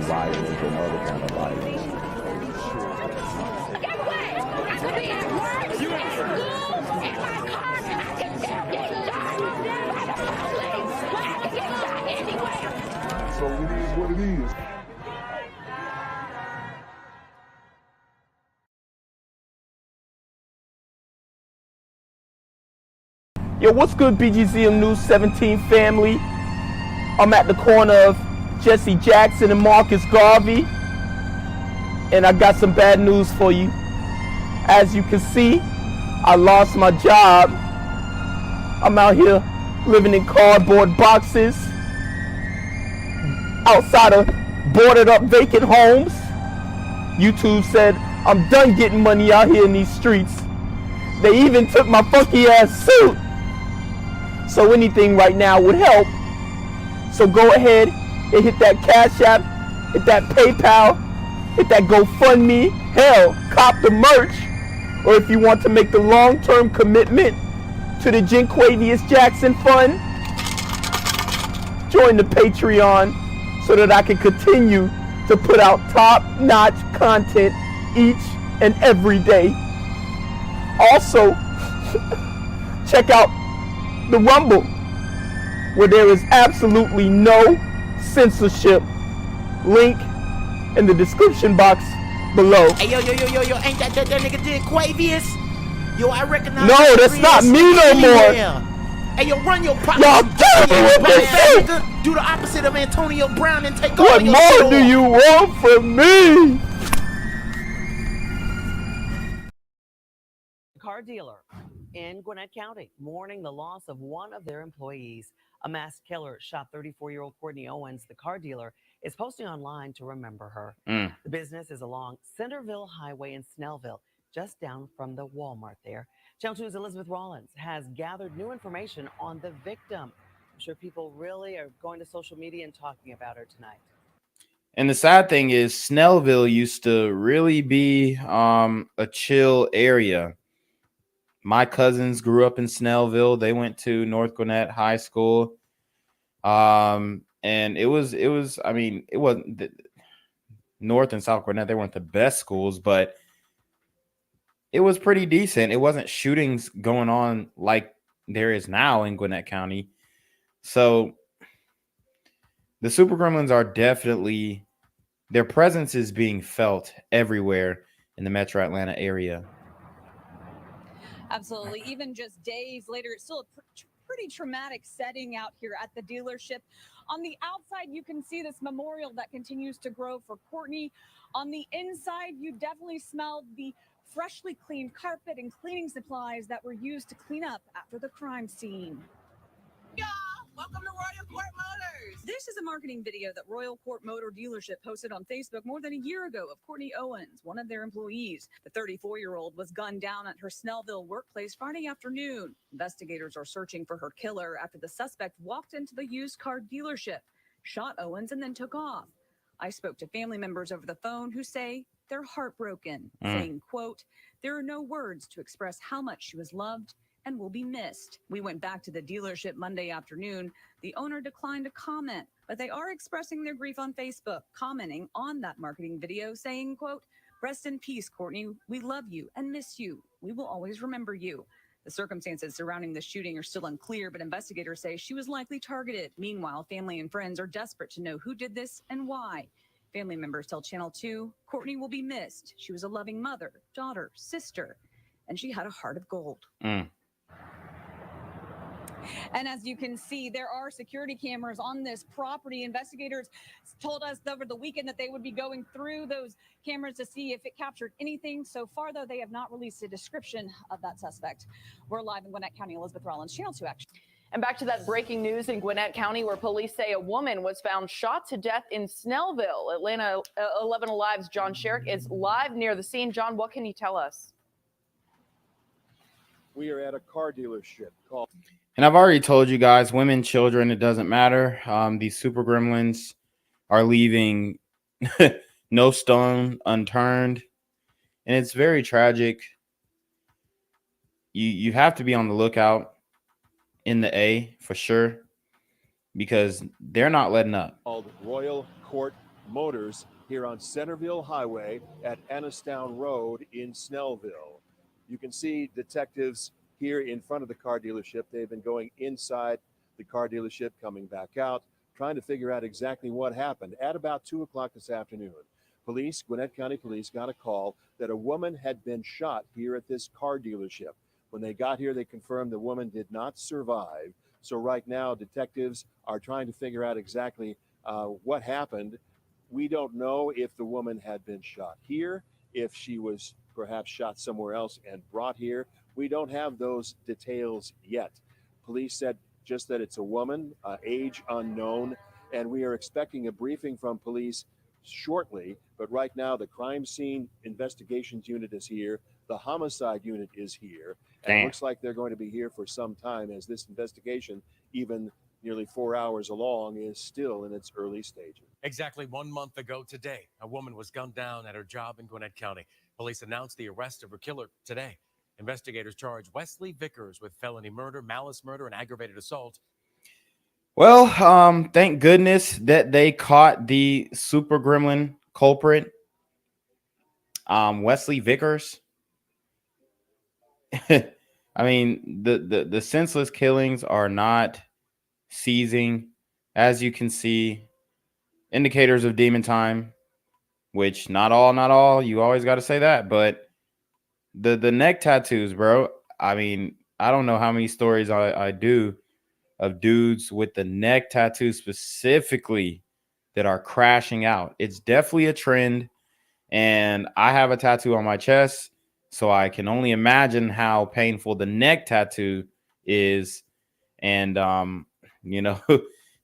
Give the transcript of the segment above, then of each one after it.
rivals and other kind of rivals. Get away! I could be at work, at school, in my car, and I can still get shot by the police. I can get shot anywhere. So it is what it is. Yo, what's good, BGZM News 17 family? I'm at the corner of Jesse Jackson and Marcus Garvey, and I got some bad news for you. As you can see, I lost my job. I'm out here living in cardboard boxes outside of boarded up vacant homes. YouTube said I'm done getting money out here in these streets. They even took my funky ass suit. So anything right now would help. So go ahead and hit that Cash App, hit that PayPal, hit that GoFundMe. Hell, cop the merch. Or if you want to make the long-term commitment to the Jinquavius Jackson Fund, join the Patreon so that I can continue to put out top-notch content each and every day. Also, check out the Rumble, where there is absolutely no censorship. Link in the description box below. Hey, yo, ain't that nigga Jinquavius? Yo, I recognize. No, that's not me no more. Hey, yo, run your pocket. Y'all kill me with this shit. Do the opposite of Antonio Brown and take What all your more do you want from me? Car dealer in Gwinnett County mourning the loss of one of their employees. A masked killer shot 34-year-old Courtney Owens. The car dealer is posting online to remember her. The business is along Centerville Highway in Snellville, just down from the Walmart there. Channel 2's Elizabeth Rollins has gathered new information on the victim. I'm sure people really are going to social media and talking about her tonight. And the sad thing is Snellville used to really be a chill area. My cousins grew up in Snellville. They went to North Gwinnett High School. And it was, I mean, it wasn't North and South Gwinnett. They weren't the best schools, but it was pretty decent. It wasn't shootings going on like there is now in Gwinnett County. So the Super Gremlins are definitely, their presence is being felt everywhere in the Metro Atlanta area. Absolutely. Even just days later, it's still a pretty traumatic setting out here at the dealership. On the outside, you can see this memorial that continues to grow for Courtney. On the inside, you definitely smelled the freshly cleaned carpet and cleaning supplies that were used to clean up after the crime scene. Y'all, welcome to Royal Court Motors. This is a marketing video that Royal Court Motor Dealership posted on Facebook more than a year ago of Courtney Owens, one of their employees. The 34-year-old was gunned down at her Snellville workplace Friday afternoon. Investigators are searching for her killer after the suspect walked into the used car dealership, shot Owens, and then took off. I spoke to family members over the phone who say they're heartbroken, saying, quote, "There are no words to express how much she was loved and will be missed." We went back to the dealership Monday afternoon. The owner declined to comment, but they are expressing their grief on Facebook, commenting on that marketing video, saying, quote, "Rest in peace, Courtney. We love you and miss you. We will always remember you." The circumstances surrounding the shooting are still unclear, but investigators say she was likely targeted. Meanwhile, family and friends are desperate to know who did this and why. Family members tell Channel 2, Courtney will be missed. She was a loving mother, daughter, sister, and she had a heart of gold. And as you can see, there are security cameras on this property. Investigators told us over the weekend that they would be going through those cameras to see if it captured anything. So far, though, they have not released a description of that suspect. We're live in Gwinnett County. Elizabeth Rollins, Channel 2 Action. And back to that breaking news in Gwinnett County, where police say a woman was found shot to death in Snellville. Atlanta 11 Alive's John Sherrick is live near the scene. John, what can you tell us? We are at a car dealership called. And I've already told you guys, women, children, it doesn't matter. These Super Gremlins are leaving no stone unturned. And it's very tragic. You have to be on the lookout in the A for sure, because they're not letting up. Called Royal Court Motors here on Centerville Highway at Annistown Road in Snellville. You can see detectives here in front of the car dealership. They've been going inside the car dealership, coming back out, trying to figure out exactly what happened. At about 2 o'clock this afternoon, Gwinnett County Police got a call that a woman had been shot here at this car dealership. When they got here, they confirmed the woman did not survive. So right now, detectives are trying to figure out exactly what happened. We don't know if the woman had been shot here, if she was perhaps shot somewhere else and brought here. We don't have those details yet. Police said just that it's a woman, age unknown, and we are expecting a briefing from police shortly. But right now, the crime scene investigations unit is here. The homicide unit is here. And it looks like they're going to be here for some time, as this investigation, even nearly 4 hours along, is still in its early stages. Exactly 1 month ago today, a woman was gunned down at her job in Gwinnett County. Police announced the arrest of her killer today. Investigators charge Wesley Vickers with felony murder, malice murder, and aggravated assault. Well, thank goodness that they caught the super gremlin culprit, Wesley Vickers. I mean, the senseless killings are not ceasing. As you can see, indicators of demon time, which not all, you always got to say that, but the neck tattoos, bro. I mean, I don't know how many stories I do of dudes with the neck tattoos specifically that are crashing out. It's definitely a trend, and I have a tattoo on my chest, so I can only imagine how painful the neck tattoo is. And you know,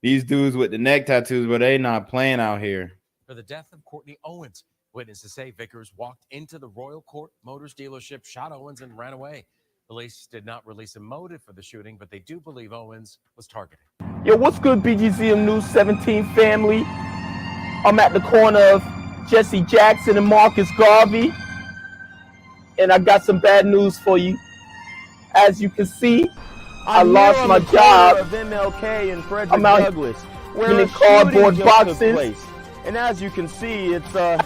these dudes with the neck tattoos, but they not playing out here. For the death of Courtney Owens, witnesses say Vickers walked into the Royal Court Motors dealership, shot Owens, and ran away. Police did not release a motive for the shooting, but they do believe Owens was targeted. Yo, what's good, BGZM News 17 family? I'm at the corner of Jesse Jackson and Marcus Garvey, and I got some bad news for you. As you can see, I lost my job. Of MLK and Frederick I'm out Douglass, where in a cardboard shooting just took boxes. place. And as you can see, it's a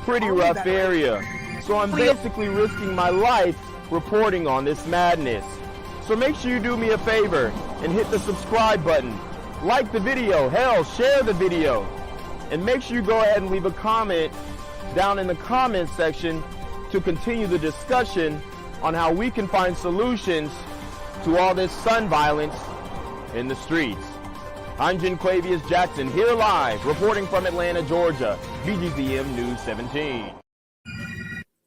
pretty rough area. So I'm basically risking my life reporting on this madness. So make sure you do me a favor and hit the subscribe button. Like the video, hell, share the video. And make sure you go ahead and leave a comment down in the comment section to continue the discussion on how we can find solutions to all this son violence in the streets. I'm Janquavius Jackson, here live, reporting from Atlanta, Georgia, BGZM News 17.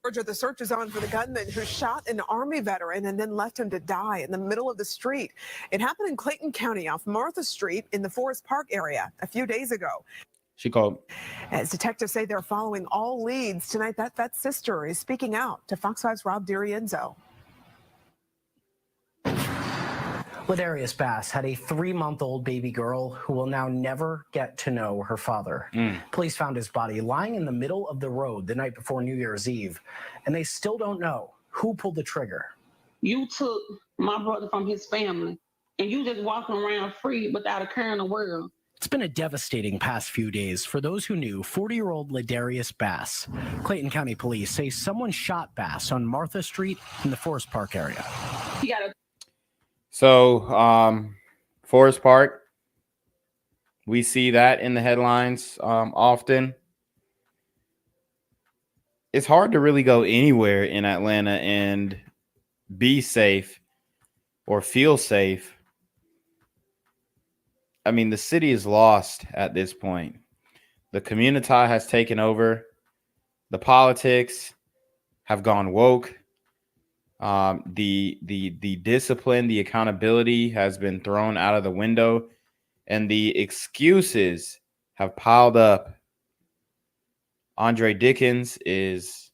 Georgia, the search is on for the gunman who shot an Army veteran and then left him to die in the middle of the street. It happened in Clayton County off Martha Street in the Forest Park area a few days ago. She called. As detectives say they're following all leads tonight, that sister is speaking out to Fox 5's Rob DiRienzo. Ladarius Bass had a 3-month-old baby girl who will now never get to know her father. Police found his body lying in the middle of the road the night before New Year's Eve, and they still don't know who pulled the trigger. You took my brother from his family, and you just walking around free without a care in the world. It's been a devastating past few days for those who knew 40-year-old Ladarius Bass. Clayton County Police say someone shot Bass on Martha Street in the Forest Park area. He got a So, Forest Park, we see that in the headlines often. It's hard to really go anywhere in Atlanta and be safe or feel safe. I mean, the city is lost at this point. The community has taken over. The politics have gone woke. The discipline, the accountability has been thrown out of the window, and the excuses have piled up. Andre Dickens is,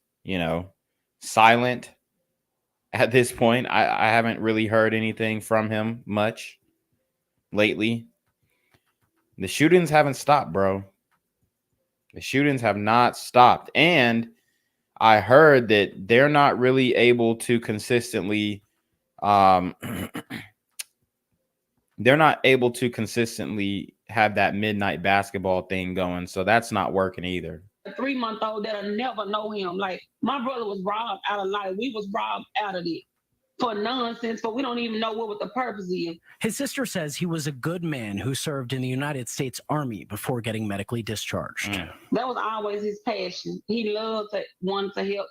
silent at this point. I haven't really heard anything from him much lately. The shootings haven't stopped, bro. The shootings have not stopped. And I heard that they're not really able to consistently they're not able to consistently have that midnight basketball thing going. So that's not working either. A 3-month-old that'll never know him. Like, my brother was robbed out of life. We was robbed out of it for nonsense, but we don't even know what the purpose is. His sister says he was a good man who served in the United States Army before getting medically discharged. That was always his passion. He loved to want to help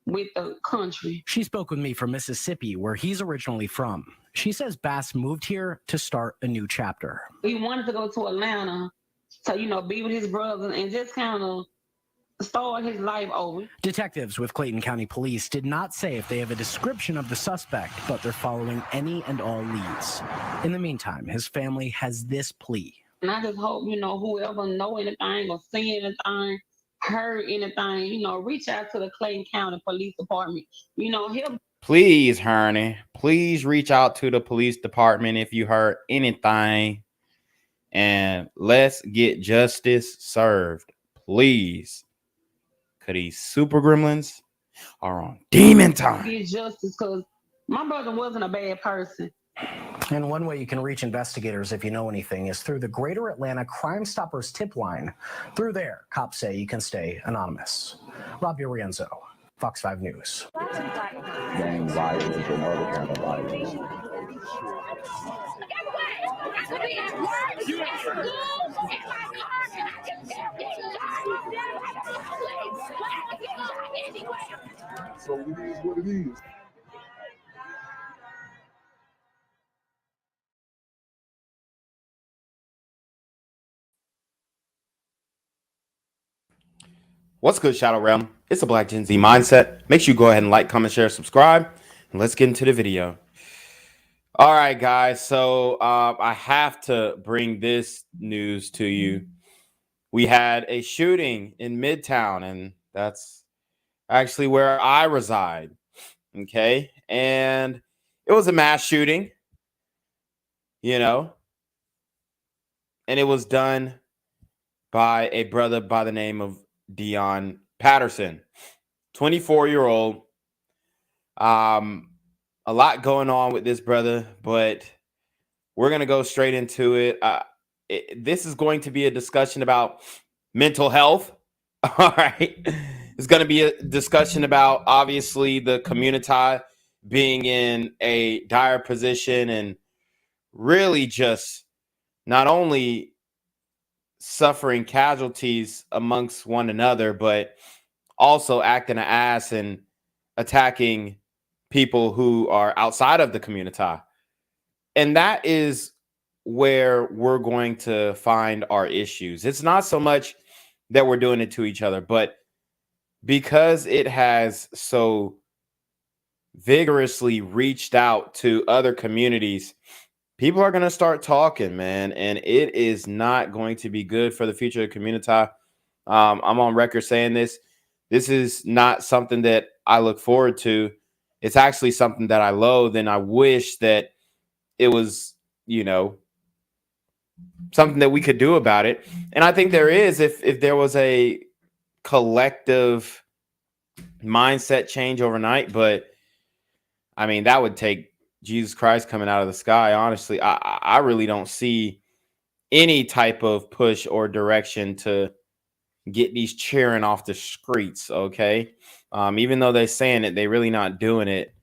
with the country. She spoke with me from Mississippi, where he's originally from. She says Bass moved here to start a new chapter. He wanted to go to Atlanta to, you know, be with his brother and just kind of start his life over. Detectives with Clayton County Police did not say if they have a description of the suspect, but they're following any and all leads. In the meantime, his family has this plea. And I just hope, you know, whoever know anything or see anything, heard anything, you know, reach out to the Clayton County Police Department. You know, help. Please, Herney, please reach out to the police department if you heard anything. And let's get justice served, please. Because these super gremlins are on demon time. Get justice, because my brother wasn't a bad person. And one way you can reach investigators if you know anything is through the Greater Atlanta Crime Stoppers tip line. Through there, cops say you can stay anonymous. Rob Urienzo, Fox 5 News. Gang violence and other kind of violence. To be at work, at school, in my car, and I can still get shot by the police. I can get shot anywhere. So it is what it is. What's good, Shadow Realm? It's a Black Gen Z Mindset. Make sure you go ahead and like, comment, share, subscribe, and let's get into the video. All right, guys. So I have to bring this news to you. We had a shooting in Midtown, and that's actually where I reside. Okay, and it was a mass shooting, you know, and it was done by a brother by the name of Deion Patterson, 24-year-old. A lot going on with this brother, but we're going to go straight into it. This is going to be a discussion about mental health. All right. It's going to be a discussion about, obviously, the community being in a dire position and really just not only suffering casualties amongst one another, but also acting an ass and attacking people who are outside of the community. And that is where we're going to find our issues. It's not so much that we're doing it to each other, but because it has so vigorously reached out to other communities, people are going to start talking, man, and it is not going to be good for the future of the community. I'm on record saying this. This is not something that I look forward to. It's actually something that I loathe, and I wish that it was, you know, something that we could do about it. And I think there is, if there was a collective mindset change overnight. But I mean, that would take Jesus Christ coming out of the sky. Honestly, I really don't see any type of push or direction to get these cheering off the streets. Okay. Even though they're saying it, they really not doing it.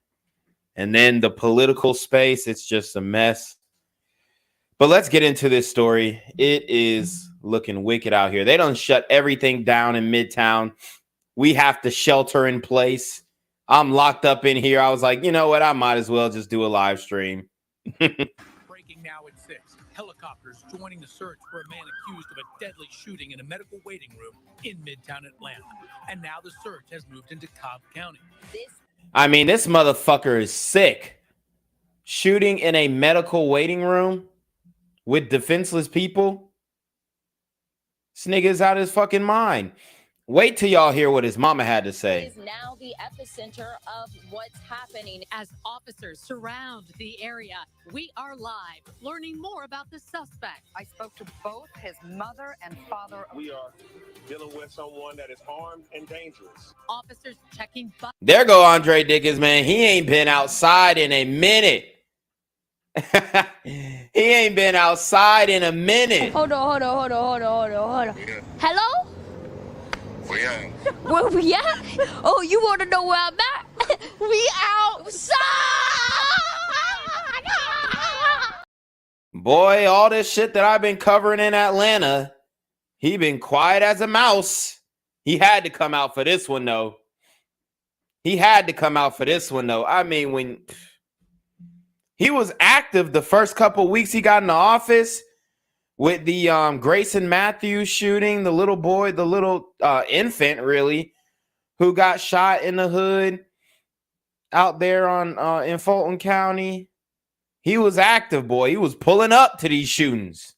And then the political space, it's just a mess. But let's get into this story. It is looking wicked out here. They done shut everything down in Midtown. We have to shelter in place. I'm locked up in here. I was like, you know what? I might as well just do a live stream. Breaking now at 6. Helicopters joining the search for a man accused of a deadly shooting in a medical waiting room in Midtown Atlanta. And now the search has moved into Cobb County. I mean, this motherfucker is sick. Shooting in a medical waiting room with defenseless people. This nigga is out of his fucking mind. Wait till y'all hear what his mama had to say. Is now the epicenter of what's happening as officers surround the area. We are live, learning more about the suspect. I spoke to both his mother and father. We are dealing with someone that is armed and dangerous. Officers checking. There go Andre Dickens, man. He ain't been outside in a minute. He He ain't been outside in a minute. Hold on. Hello? Where we at? Oh, you want to know where I'm at? We outside! Boy, all this shit that I've been covering in Atlanta, he been quiet as a mouse. He had to come out for this one, though. I mean, when he was active the first couple weeks he got in the office with the Grayson Matthews shooting, the little boy, the little infant, really, who got shot in the hood out there on in Fulton County. He was active, boy. He was pulling up to these shootings.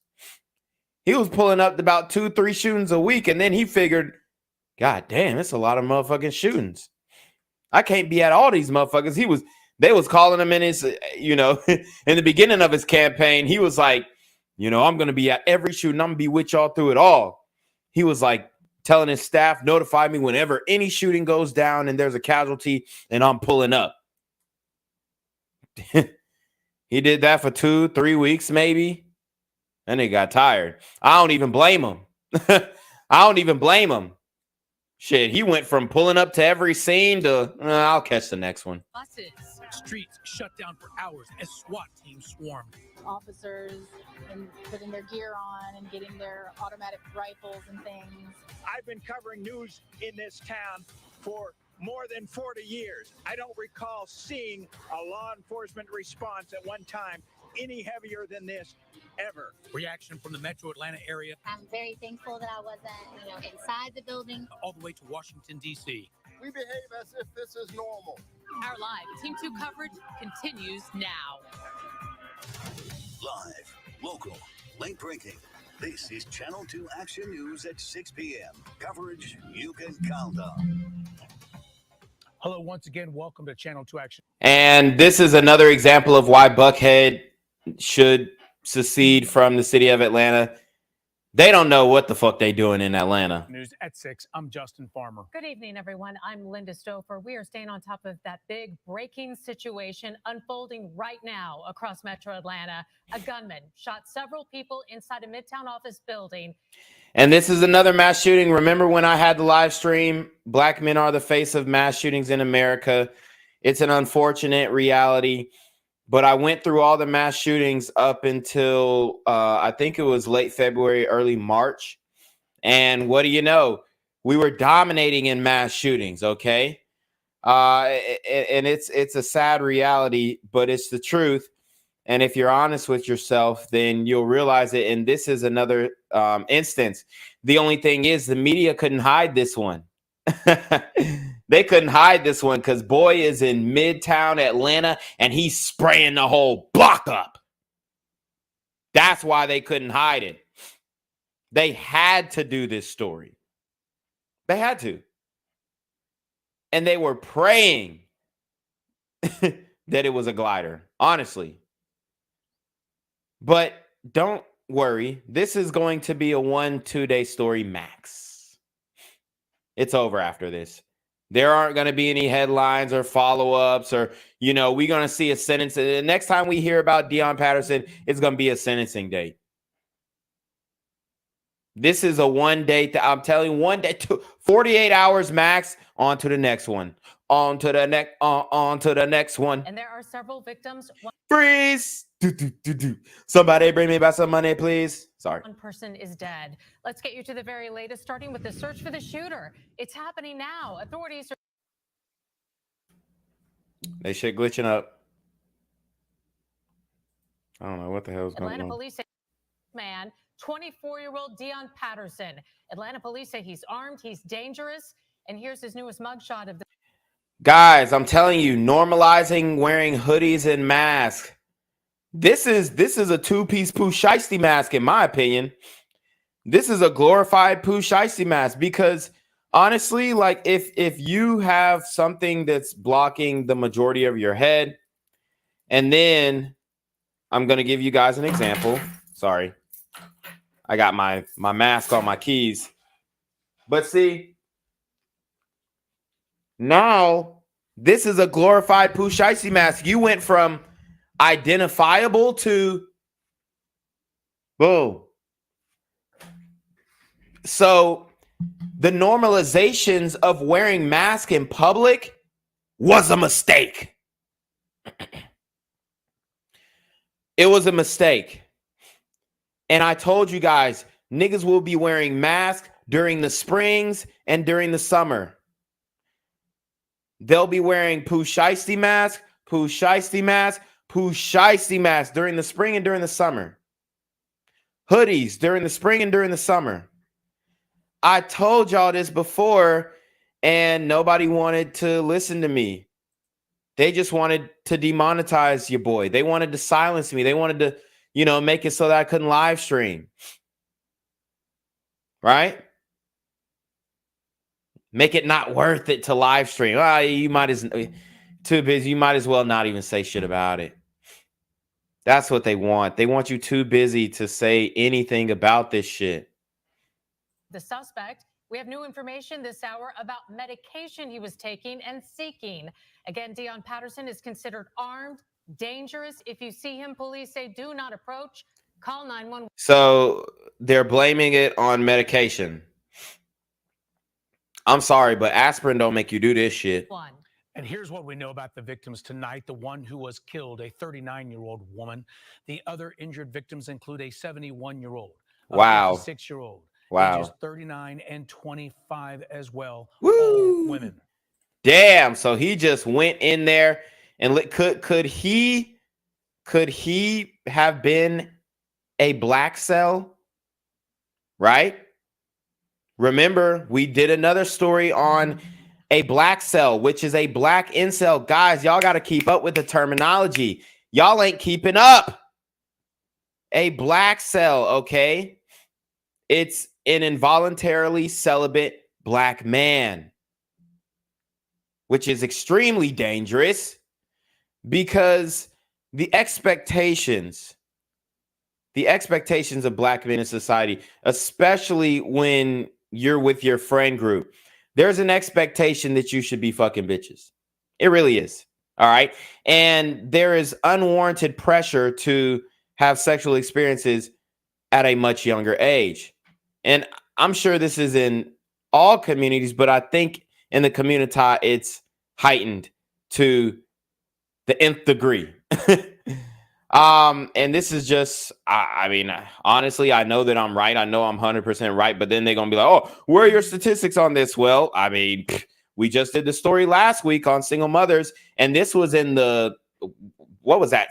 He was pulling up to about 2-3 shootings a week, and then he figured, God damn, it's a lot of motherfucking shootings. I can't be at all these motherfuckers. They was calling him in his, in the beginning of his campaign. He was like, I'm going to be at every shooting. I'm going to be with y'all through it all. He was like telling his staff, notify me whenever any shooting goes down and there's a casualty and I'm pulling up. He did that for 2-3 weeks, maybe. And they got tired. I don't even blame him. Shit, he went from pulling up to every scene to, I'll catch the next one. Buses, streets shut down for hours as SWAT teams swarmed. Officers and putting their gear on and getting their automatic rifles and things. I've been covering news in this town for more than 40 years. I don't recall seeing a law enforcement response at one time any heavier than this ever. Reaction from the metro Atlanta area. I'm very thankful that I wasn't, inside the building. All the way to Washington, D.C. We behave as if this is normal. Our live Team 2 coverage continues now. Live, local, late breaking. This is Channel 2 Action News at 6 p.m. Coverage you can count on. Hello, once again, welcome to Channel 2 Action. And this is another example of why Buckhead should secede from the city of Atlanta. They don't know what the fuck they doing in Atlanta. News at 6. I'm Justin Farmer. Good evening, everyone. I'm Linda Stouffer. We are staying on top of that big breaking situation unfolding right now across Metro Atlanta. A gunman shot several people inside a Midtown office building. And this is another mass shooting. Remember when I had the live stream, Black men are the face of mass shootings in America. It's an unfortunate reality. But I went through all the mass shootings up until I think it was late February, early March. And what do you know? We were dominating in mass shootings, okay? And it's a sad reality, but it's the truth. And if you're honest with yourself, then you'll realize it. And this is another instance. The only thing is the media couldn't hide this one. They couldn't hide this one because boy is in Midtown Atlanta and he's spraying the whole block up. That's why they couldn't hide it. They had to do this story. They had to. And they were praying that it was a glider, honestly. But don't worry. This is going to be a 1-2 day story max. It's over after this. There aren't going to be any headlines or follow-ups or, we're going to see a sentence. The next time we hear about Deion Patterson, it's going to be a sentencing date. This is a 1 day. I'm telling you, 1 day, 48 hours max. On to the next one. On to the next one. And there are several victims. Freeze. Somebody bring me back some money, please. Sorry. One person is dead. Let's get you to the very latest, starting with the search for the shooter. It's happening now. Authorities are... They shit glitching up. I don't know what the hell is going on. Atlanta police say man, 24-year-old Deion Patterson. Atlanta police say he's armed, he's dangerous, and here's his newest mugshot of the... Guys, I'm telling you, normalizing wearing hoodies and masks. This is a two-piece Pooh Shiesty mask, in my opinion. This is a glorified Pooh Shiesty mask because honestly, like if you have something that's blocking the majority of your head, and then I'm gonna give you guys an example. Sorry, I got my mask on my keys, but see, now this is a glorified Pooh Shiesty mask. You went from identifiable to Boom. So the normalizations of wearing masks in public was a mistake. It was a mistake. And I told you guys, niggas will be wearing masks during the springs and during the summer. They'll be wearing poo shiesty mask, poo shiesty mask, poo shiesty mask during the spring and during the summer. Hoodies during the spring and during the summer. I told y'all this before, and nobody wanted to listen to me. They just wanted to demonetize your boy. They wanted to silence me. They wanted to, you know, make it so that I couldn't live stream. Right? Make it not worth it to live stream. You might as too busy. You might as well not even say shit about it. That's what they want. They want you too busy to say anything about this shit. The suspect. We have new information this hour about medication he was taking and seeking. Again, Deion Patterson is considered armed, dangerous. If you see him, police say do not approach. Call 911. So they're blaming it on medication. I'm sorry, but aspirin don't make you do this shit. And here's what we know about the victims tonight. The one who was killed, a 39-year-old woman. The other injured victims include a 71-year-old, a Wow. 56-year-old, Wow. ages 39 and 25 as well. Woo. All women. Damn. So he just went in there and could he have been a black cell? Right? Remember, we did another story on a black cell, which is a black incel. Guys, y'all got to keep up with the terminology. Y'all ain't keeping up. A black cell, okay? It's an involuntarily celibate black man, which is extremely dangerous because the expectations of black men in society, especially when you're with your friend group, there's an expectation that you should be fucking bitches. It really is. All right. And there is unwarranted pressure to have sexual experiences at a much younger age. And I'm sure this is in all communities, but I think in the community it's heightened to the nth degree. And this is just, I mean, honestly, I know that I'm right. I know I'm 100% right, but then they're going to be like, oh, where are your statistics on this? Well, I mean, we just did the story last week on single mothers, and this was in the, what was that,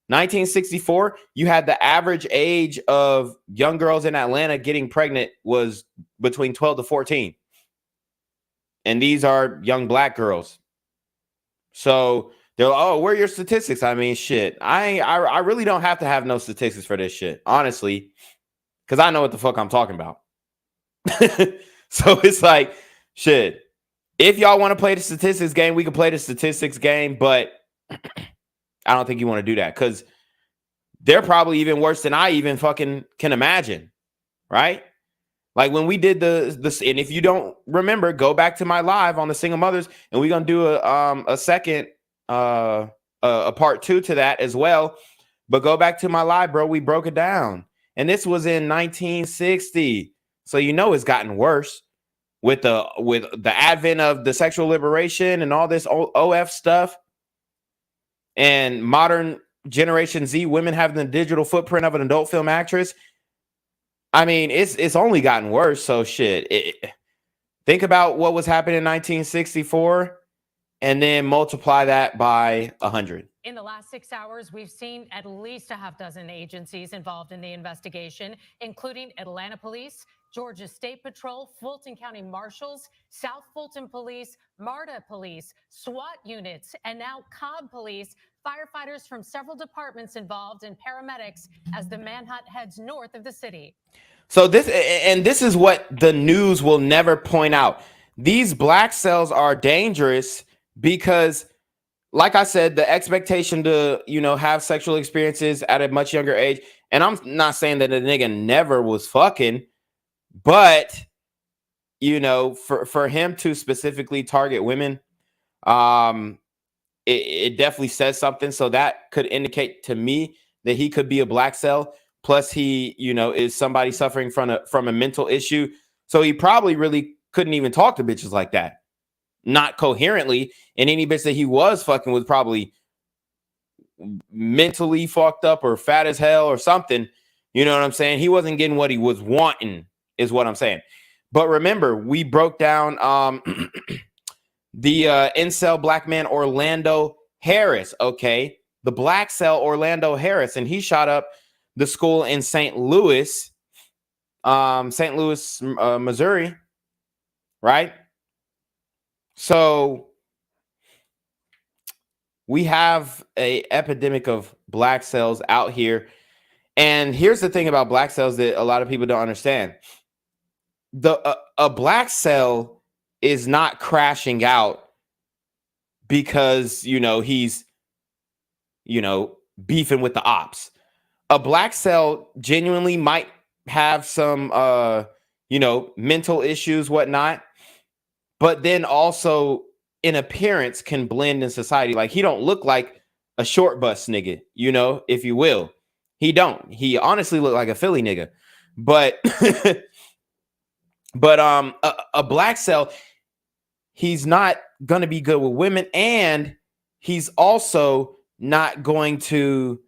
1964? You had the average age of young girls in Atlanta getting pregnant was between 12 to 14. And these are young black girls. So they're like, oh, where are your statistics? I mean, shit. I really don't have to have no statistics for this shit, honestly, because I know what the fuck I'm talking about. So it's like, shit. If y'all want to play the statistics game, we can play the statistics game, but I don't think you want to do that because they're probably even worse than I even fucking can imagine, right? Like when we did the and if you don't remember, go back to my live on the single mothers, and we're gonna do a second a part 2 to that as well. But go back to my live, bro. We broke it down, and this was in 1960, so you know it's gotten worse with the advent of the sexual liberation and all this OF stuff, and modern Generation Z women having the digital footprint of an adult film actress. I mean, it's only gotten worse. So shit. Think about what was happening in 1964 and then multiply that by 100. In the last 6 hours, we've seen at least a half dozen agencies involved in the investigation, including Atlanta Police, Georgia State Patrol, Fulton County Marshals, South Fulton Police, MARTA Police, SWAT units, and now Cobb Police. Firefighters from several departments involved and paramedics as the manhunt heads north of the city. So this is what the news will never point out. These black cells are dangerous because, like I said, the expectation to, have sexual experiences at a much younger age. And I'm not saying that a nigga never was fucking, but, for him to specifically target women, it definitely says something. So that could indicate to me that he could be a black cell. Plus, he, you know, is somebody suffering from a mental issue. So he probably really couldn't even talk to bitches like that, not coherently. And any bitch that he was fucking was probably mentally fucked up or fat as hell or something. You know what I'm saying? He wasn't getting what he was wanting, is what I'm saying. But remember, we broke down the incel black man Orlando Harris. Okay, the black cell Orlando Harris, and he shot up the school in St. Louis, Missouri, right? So we have a epidemic of black cells out here. And here's the thing about black cells that a lot of people don't understand. A black cell is not crashing out because, you know, he's, you know, beefing with the ops. A black cell genuinely might have some, you know, mental issues, whatnot, but then also in appearance can blend in society. Like, he don't look like a short bus nigga, you know, if you will. He don't. He honestly look like a Philly nigga. But but a black cell, he's not going to be good with women, and he's also not going to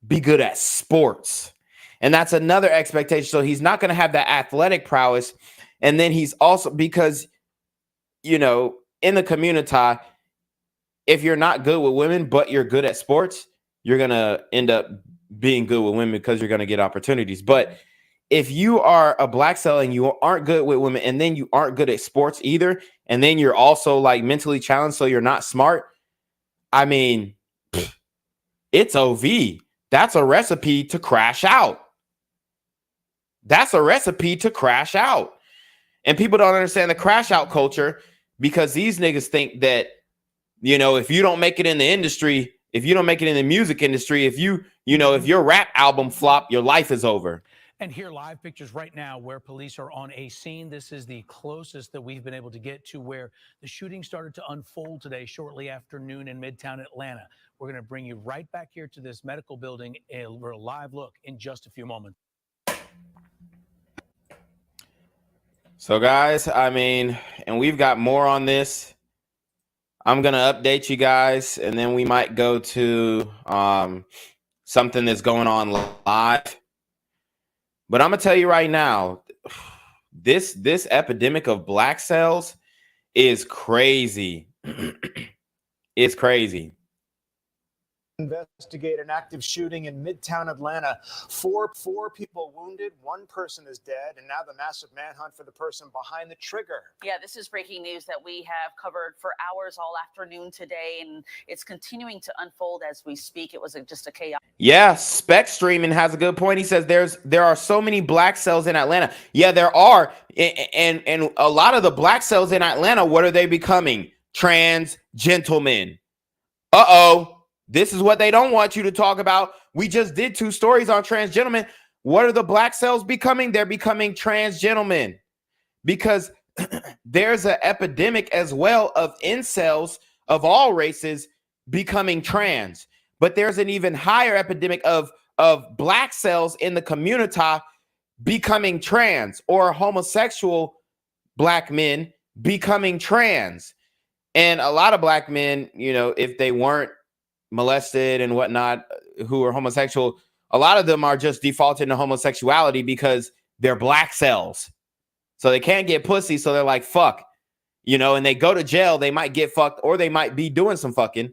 be good at sports. And that's another expectation. So he's not going to have that athletic prowess. And then he's also, because, you know, in the community, if you're not good with women, but you're good at sports, you're going to end up being good with women because you're going to get opportunities. But if you are a black cell and you aren't good with women, and then you aren't good at sports either, and then you're also like mentally challenged, so you're not smart, I mean, it's OV. That's a recipe to crash out. That's a recipe to crash out. And people don't understand the crash out culture, because these niggas think that, you know, if you don't make it in the industry, if you don't make it in the music industry, if you know, if your rap album flop, your life is over. And here, live pictures right now where police are on a scene. This is the closest that we've been able to get to where the shooting started to unfold today, shortly after noon in Midtown Atlanta. We're going to bring you right back here to this medical building, a live look in just a few moments. So, guys, I mean, and we've got more on this. I'm going to update you guys, and then we might go to something that's going on live. But I'm going to tell you right now, this epidemic of black cells is crazy. It's crazy. Investigate an active shooting in Midtown Atlanta. Four people wounded, one person is dead, and now the massive manhunt for the person behind the trigger. Yeah, this is breaking news that we have covered for hours all afternoon today, and it's continuing to unfold as we speak. It was just a chaos. Yeah, Spec Streaming has a good point. He says there are so many black cells in Atlanta. Yeah, there are, and a lot of the black cells in Atlanta, what are they becoming? Trans gentlemen. Uh-oh. This is what they don't want you to talk about. We just did 2 stories on trans gentlemen. What are the black cells becoming? They're becoming trans gentlemen, because there's an epidemic as well of incels of all races becoming trans. But there's an even higher epidemic of black cells in the community becoming trans, or homosexual black men becoming trans. And a lot of black men, you know, if they weren't molested and whatnot, who are homosexual, a lot of them are just defaulted into homosexuality because they're black cells. So they can't get pussy, so they're like, fuck, you know, and they go to jail. They might get fucked, or they might be doing some fucking,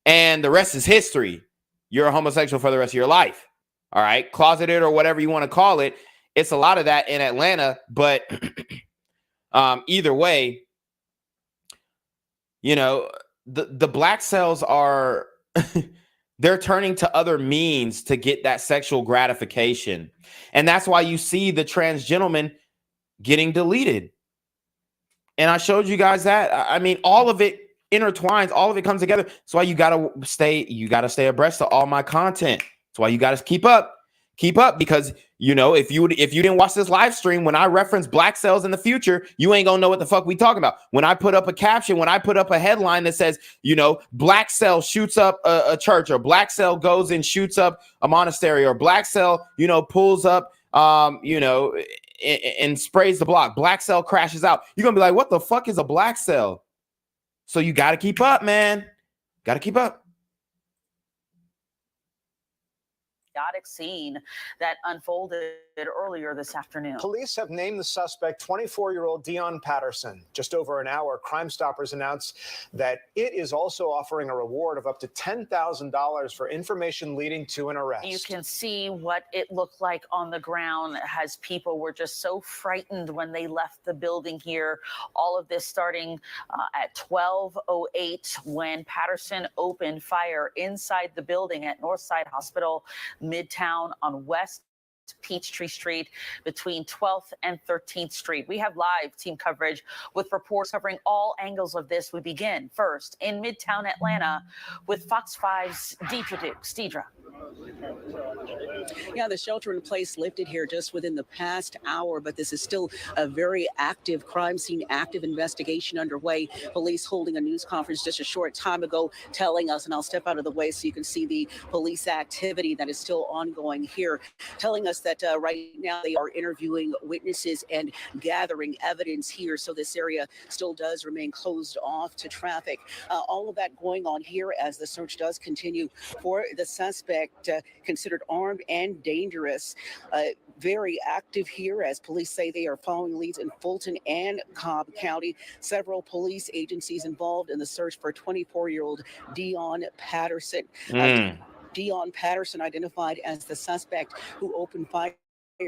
and the rest is history. You're a homosexual for the rest of your life. All right, closeted or whatever you want to call it. It's a lot of that in Atlanta, but either way, you know, the black cells are they're turning to other means to get that sexual gratification. And that's why you see the trans gentleman getting deleted. And I showed you guys that. I mean, all of it intertwines, all of it comes together. That's why you gotta stay abreast of all my content. That's why you gotta keep up Keep up, because you know, if you didn't watch this live stream, when I reference black cells in the future, you ain't gonna know what the fuck we talking about. When I put up a caption, when I put up a headline that says, you know, black cell shoots up a church, or black cell goes and shoots up a monastery, or black cell, you know, pulls up, you know, and sprays the block, black cell crashes out, you're gonna be like, what the fuck is a black cell? So you got to keep up, man. Got to keep up. Chaotic scene that unfolded earlier this afternoon. Police have named the suspect 24-year-old Deion Patterson. Just over an hour, Crime Stoppers announced that it is also offering a reward of up to $10,000 for information leading to an arrest. You can see what it looked like on the ground as people were just so frightened when they left the building here. All of this starting at 12:08 when Patterson opened fire inside the building at Northside Hospital, Midtown on West Peachtree Street between 12th and 13th Street. We have live team coverage with reports covering all angles of this. We begin first in Midtown Atlanta with Fox 5's Deidre Dukes. Deidre. Yeah, the shelter in place lifted here just within the past hour, but this is still a very active crime scene, active investigation underway. Police holding a news conference just a short time ago telling us, and I'll step out of the way so you can see the police activity that is still ongoing here, telling us that right now they are interviewing witnesses and gathering evidence here. So this area still does remain closed off to traffic. All of that going on here as the search does continue for the suspect considered armed and dangerous. Very active here as police say they are following leads in Fulton and Cobb County. Several police agencies involved in the search for 24-year-old Deion Patterson. Deion Patterson identified as the suspect who opened fire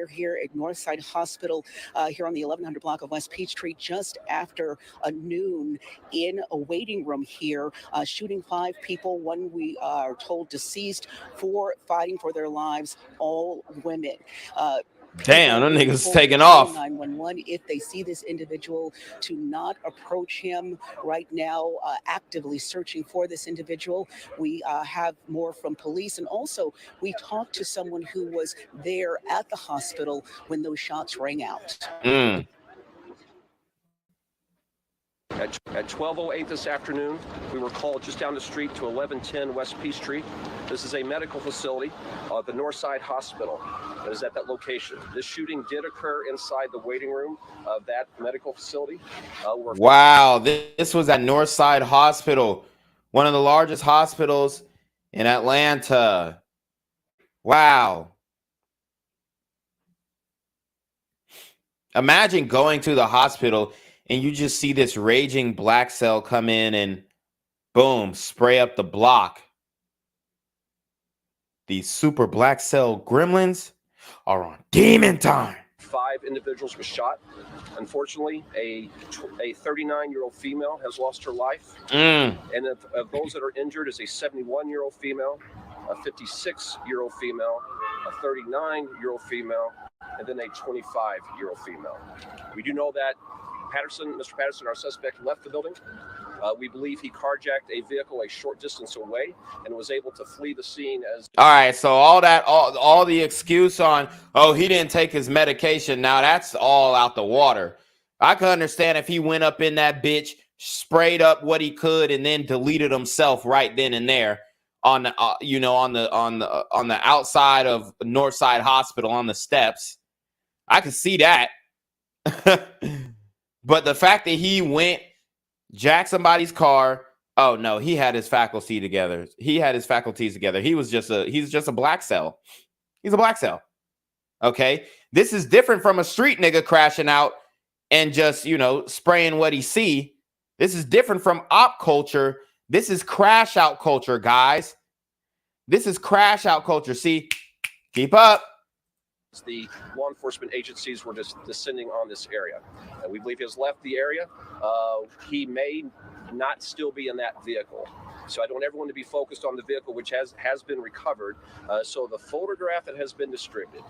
here at Northside Hospital here on the 1100 block of West Peachtree just after noon in a waiting room here, shooting 5 people, one we are told deceased, 4 fighting for their lives, all women. Damn, them niggas taking off. 911 if they see this individual to not approach him right now, actively searching for this individual. We have more from police, and also we talked to someone who was there at the hospital when those shots rang out. At 12:08 this afternoon, we were called just down the street to 1110 West Peachtree. This is a medical facility, the Northside Hospital, that is at that location. This shooting did occur inside the waiting room of that medical facility. Wow, this was at Northside Hospital, one of the largest hospitals in Atlanta. Wow. Imagine going to the hospital and you just see this raging black cell come in and boom, spray up the block. These super black cell gremlins are on demon time. 5 individuals were shot. Unfortunately, a 39-year-old female has lost her life. And of those that are injured is a 71-year-old female, a 56-year-old female, a 39-year-old female, and then a 25-year-old female. We do know that Mr. Patterson, our suspect, left the building. We believe he carjacked a vehicle a short distance away and was able to flee the scene as. All right, so all the excuse on, oh, he didn't take his medication. Now that's all out the water. I could understand if he went up in that bitch, sprayed up what he could, and then deleted himself right then and there on the on the outside of Northside Hospital on the steps. I could see that. But the fact that he went, jacked somebody's car, oh no, he had his faculties together. He's just a black cell. He's a black cell. Okay. This is different from a street nigga crashing out and just, spraying what he see. This is different from op culture. This is crash out culture, guys. This is crash out culture. See, keep up. The law enforcement agencies were just descending on this area. And we believe he has left the area. He may not still be in that vehicle. So I don't want everyone to be focused on the vehicle, which has been recovered. So the photograph that has been distributed,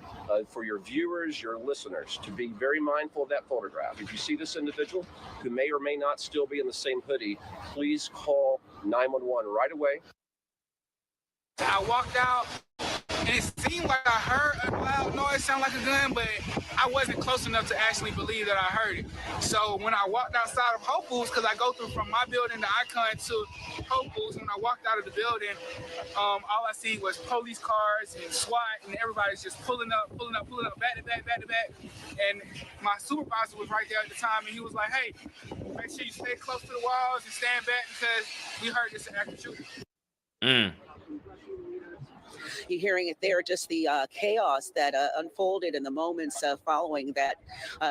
for your viewers, your listeners, to be very mindful of that photograph. If you see this individual who may or may not still be in the same hoodie, please call 911 right away. I walked out and it seemed like I heard a loud noise sound like a gun, but I wasn't close enough to actually believe that I heard it. So when I walked outside of Whole Foods, because I go through from my building, the Icon, to Whole Foods, when I walked out of the building, all I see was police cars and SWAT, and everybody's just pulling up, back to back. And my supervisor was right there at the time, and he was like, hey, make sure you stay close to the walls and stand back because we heard this active shooting. You're hearing it there, just the chaos that unfolded in the moments following that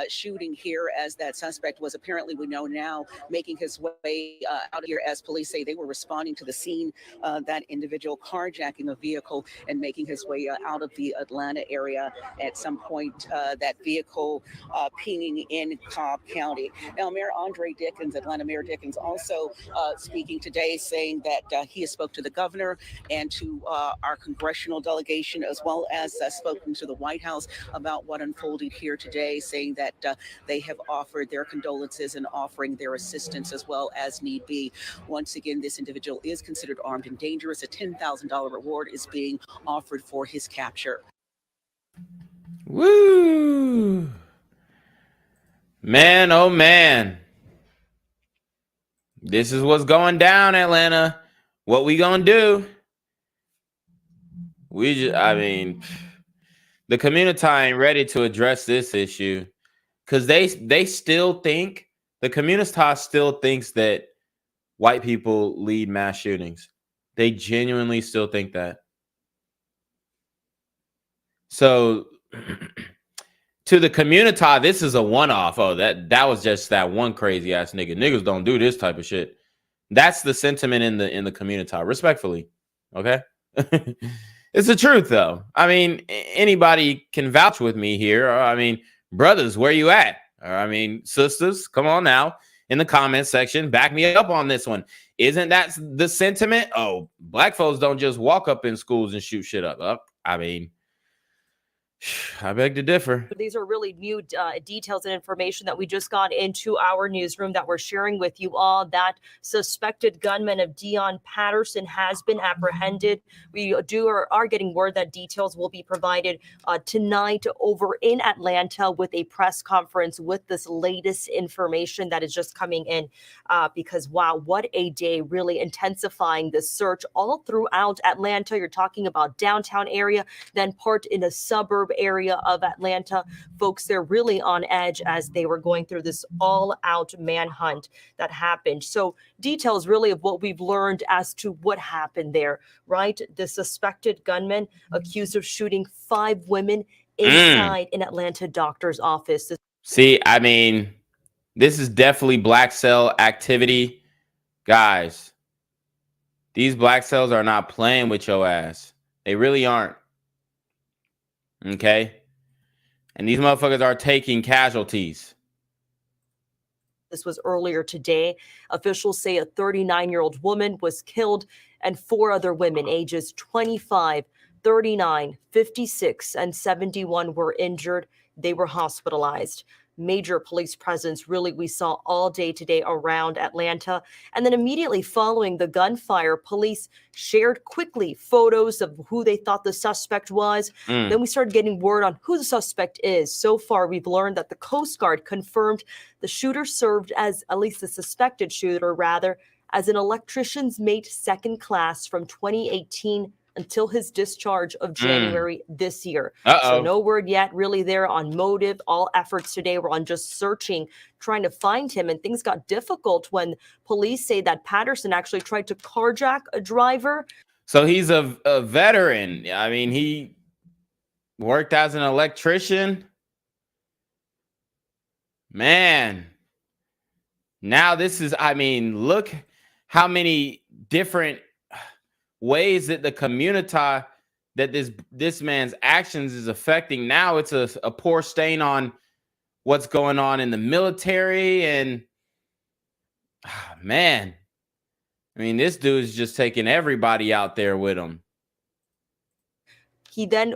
shooting here, as that suspect was apparently, we know now, making his way out of here. As police say, they were responding to the scene, that individual carjacking a vehicle and making his way out of the Atlanta area. At some point, that vehicle pinging in Cobb County. Now, Mayor Andre Dickens, Atlanta Mayor Dickens, also speaking today, saying that he has spoke to the governor and to our congressional delegation, as well as spoken to the White House about what unfolded here today, saying that they have offered their condolences and offering their assistance as well as need be. Once again, this individual is considered armed and dangerous. A $10,000 reward is being offered for his capture. Woo! Man, oh man. This is what's going down, Atlanta. What we gonna do? I mean, the community ain't ready to address this issue because they still think, the community still thinks that white people lead mass shootings. They genuinely still think that. So to the community, this is a one-off. Oh, that was just that one crazy ass nigga. Niggas don't do this type of shit. That's the sentiment in the community, respectfully. Okay. It's the truth, though. I mean, anybody can vouch with me here. I mean, brothers, where you at? Or, I mean, sisters, come on now in the comment section. Back me up on this one. Isn't that the sentiment? Oh, black folks don't just walk up in schools and shoot shit up. I mean, I beg to differ. These are really new details and information that we just got into our newsroom that we're sharing with you all. That suspected gunman of Deion Patterson has been apprehended. We are getting word that details will be provided tonight over in Atlanta with a press conference with this latest information that is just coming in because, wow, what a day, really intensifying the search all throughout Atlanta. You're talking about downtown area, then part in a suburb area of Atlanta. Folks, they're really on edge as they were going through this all-out manhunt that happened. So details really of what we've learned as to what happened there, right? The suspected gunman accused of shooting 5 women inside an Atlanta doctor's office. See, I mean, this is definitely black cell activity. Guys, these black cells are not playing with your ass. They really aren't. Okay, and these motherfuckers are taking casualties. This was earlier today. Officials say a 39-year-old woman was killed and 4 other women ages 25, 39, 56, and 71 were injured. They were hospitalized. Major police presence really we saw all day today around Atlanta. And then immediately following the gunfire, police shared quickly photos of who they thought the suspect was. Then we started getting word on who the suspect is. So far, we've learned that the Coast Guard confirmed the shooter served as, at least the suspected shooter rather, as an electrician's mate 2nd class from 2018 until his discharge of January this year. So no word yet really there on motive. All efforts today were on just searching, trying to find him. And things got difficult when police say that Patterson actually tried to carjack a driver. So he's a veteran. I mean, he worked as an electrician. Man. Now this is, I mean, look how many different ways that the community, that this man's actions is affecting. Now it's a poor stain on what's going on in the military. And man, I mean, this dude is just taking everybody out there with him. He then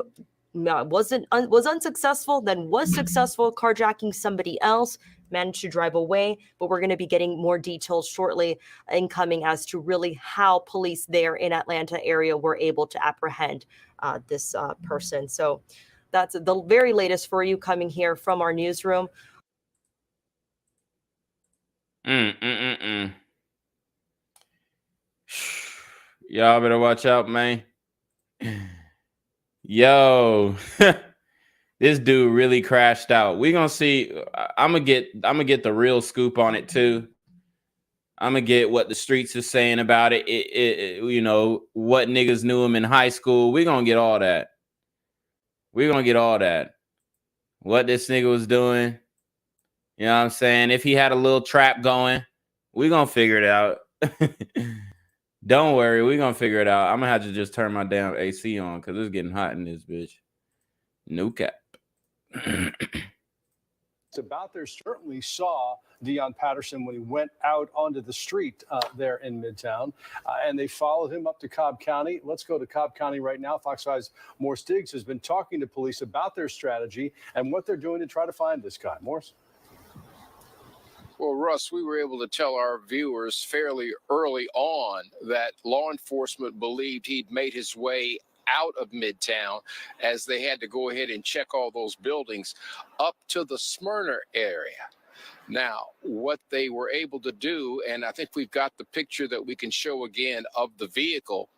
was unsuccessful, then was successful carjacking somebody else. managed to drive away, but we're going to be getting more details shortly incoming as to really how police there in Atlanta area were able to apprehend this person. So that's the very latest for you coming here from our newsroom. Y'all better watch out, man. Yo, this dude really crashed out. We gonna see. I'm gonna get the real scoop on it too. I'm gonna get what the streets are saying about it. You know, what niggas knew him in high school. We gonna get all that. We're gonna get all that. What this nigga was doing. You know what I'm saying? If he had a little trap going, we gonna figure it out. Don't worry, we gonna figure it out. I'm gonna have to just turn my damn AC on because it's getting hot in this bitch. No cap. It's about there certainly saw Deion Patterson when he went out onto the street there in Midtown, and they followed him up to Cobb County. Let's go to Cobb County right now. Fox 5's Morse Diggs has been talking to police about their strategy and what they're doing to try to find this guy. Morse? Well, Russ, we were able to tell our viewers fairly early on that law enforcement believed he'd made his way out of Midtown as they had to go ahead and check all those buildings up to the Smyrna area. Now, what they were able to do, and I think we've got the picture that we can show again of the vehicle,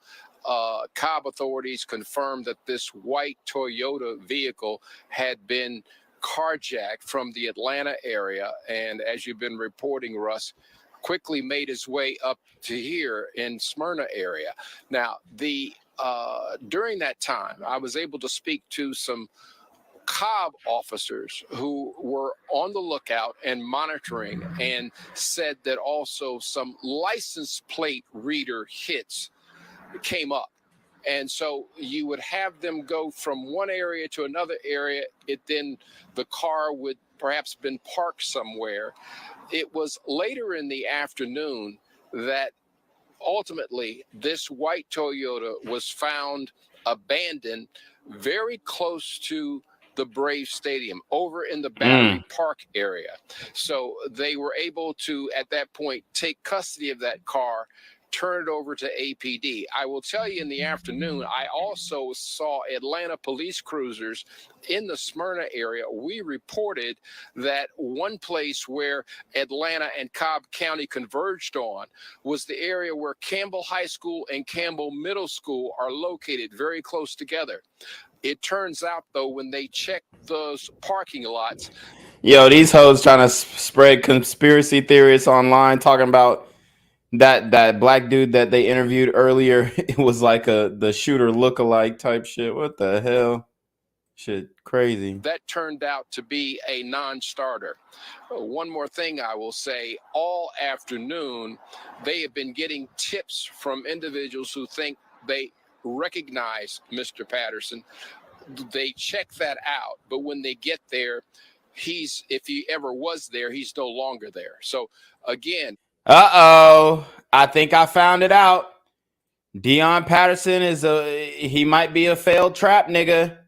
Cobb authorities confirmed that this white Toyota vehicle had been carjacked from the Atlanta area, and as you've been reporting, Russ, quickly made his way up to here in Smyrna area. Now, during that time, I was able to speak to some Cobb officers who were on the lookout and monitoring, and said that also some license plate reader hits came up. And so you would have them go from one area to another area. Then the car would perhaps been parked somewhere. It was later in the afternoon that ultimately this white Toyota was found abandoned very close to the Brave Stadium over in the Battery Park area. So they were able to, at that point, take custody of that car, turn it over to APD. I will tell you, in the afternoon, I also saw Atlanta police cruisers in the Smyrna area. We reported that one place where Atlanta and Cobb County converged on was the area where Campbell High School and Campbell Middle School are located very close together. It turns out, though, when they checked those parking lots. Yo, these hoes trying to spread conspiracy theories online, talking about that black dude that they interviewed earlier. It was like the shooter lookalike type shit. What the hell? Shit, crazy. That turned out to be a non-starter. One more thing I will say, all afternoon, they have been getting tips from individuals who think they recognize Mr. Patterson. They check that out, but when they get there, if he ever was there, he's no longer there. So again, I think I found it out. Deion Patterson he might be a failed trap nigga.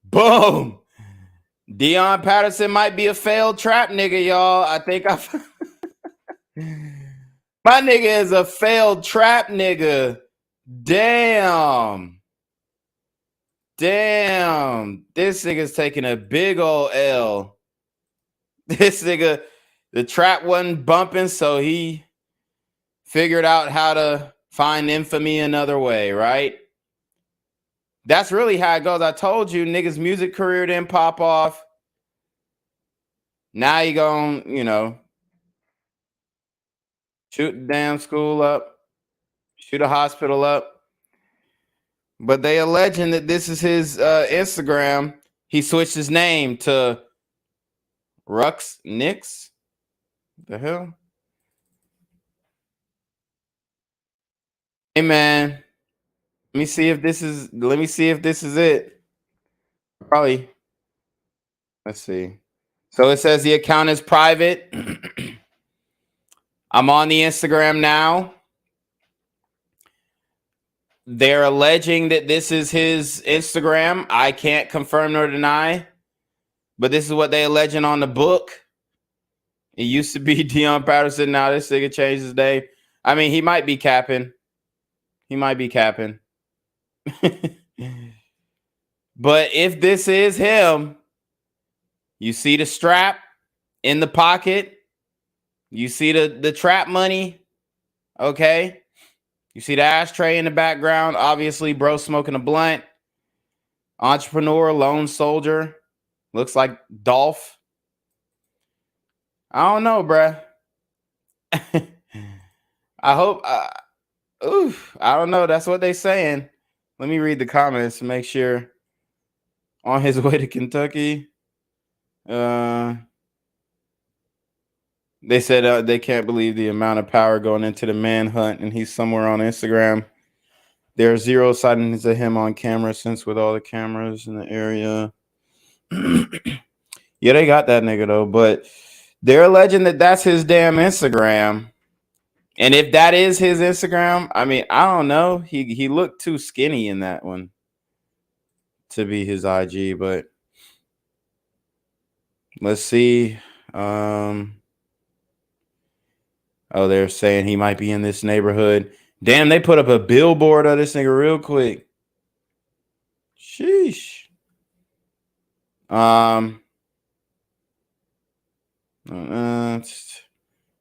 Boom. Deion Patterson might be a failed trap nigga, y'all. I think my nigga is a failed trap nigga. Damn. This nigga's taking a big old L. This nigga, the trap wasn't bumping, so he figured out how to find infamy another way, right? That's really how it goes. I told you, niggas' music career didn't pop off. Now you gonna, shoot the damn school up, shoot a hospital up. But they alleging that this is his Instagram. He switched his name to Rux Nix. The hell? Hey man, let me see if this is it. Probably. Let's see. So it says the account is private. I'm on the Instagram now. They're alleging that this is his Instagram. I can't confirm nor deny, but this is what they alleging on the book. It used to be Deion Patterson. Now this nigga changed his name. I mean, he might be capping. He might be capping. But if this is him, you see the strap in the pocket. You see the trap money. Okay. You see the ashtray in the background. Obviously, bro smoking a blunt. Entrepreneur, lone soldier. Looks like Dolph. I don't know, bruh. I hope. I don't know. That's what they saying. Let me read the comments to make sure. On his way to Kentucky. They said they can't believe the amount of power going into the manhunt, and he's somewhere on Instagram. There are 0 sightings of him on camera since with all the cameras in the area. Yeah, they got that nigga though, but they're alleging that that's his damn Instagram. And if that is his Instagram, I mean, I don't know. He looked too skinny in that one to be his IG, but let's see. Oh, they're saying he might be in this neighborhood. Damn, they put up a billboard of this nigga real quick. Sheesh.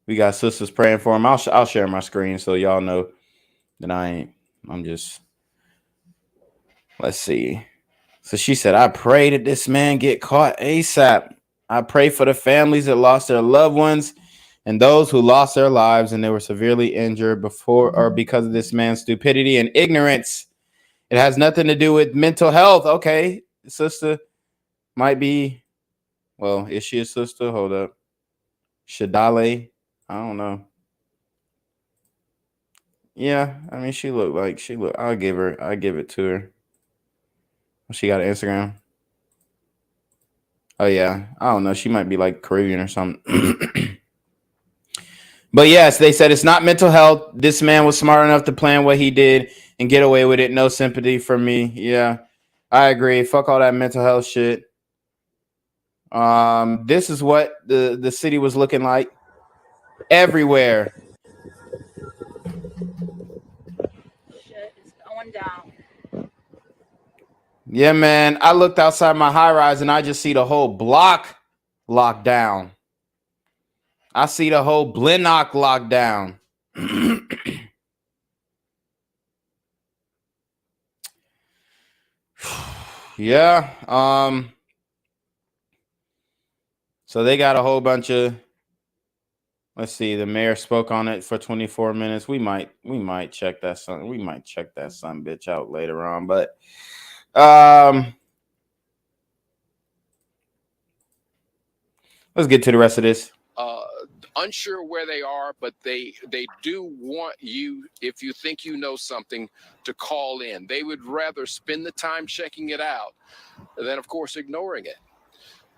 We got sisters praying for him. I'll share my screen so y'all know that I'm just. Let's see. So she said, I pray that this man get caught ASAP. I pray for the families that lost their loved ones and those who lost their lives and they were severely injured before or because of this man's stupidity and ignorance. It has nothing to do with mental health. Okay, sister might be. Well, is she a sister? Hold up. Shadale. I don't know. Yeah, I mean, she looked. I'll give it to her. She got an Instagram. Oh yeah, I don't know. She might be like Caribbean or something. But yes, they said it's not mental health. This man was smart enough to plan what he did and get away with it. No sympathy from me. Yeah, I agree. Fuck all that mental health shit. This is what the city was looking like everywhere. Shit is going down. Yeah, man. I looked outside my high rise and I just see the whole block locked down. I see the whole Blennock locked down. Yeah. So they got a whole bunch of. Let's see. The mayor spoke on it for 24 minutes. We might check that son. We might check that son bitch out later on. But let's get to the rest of this. Unsure where they are, but they do want you, if you think you know something, to call in. They would rather spend the time checking it out than, of course, ignoring it.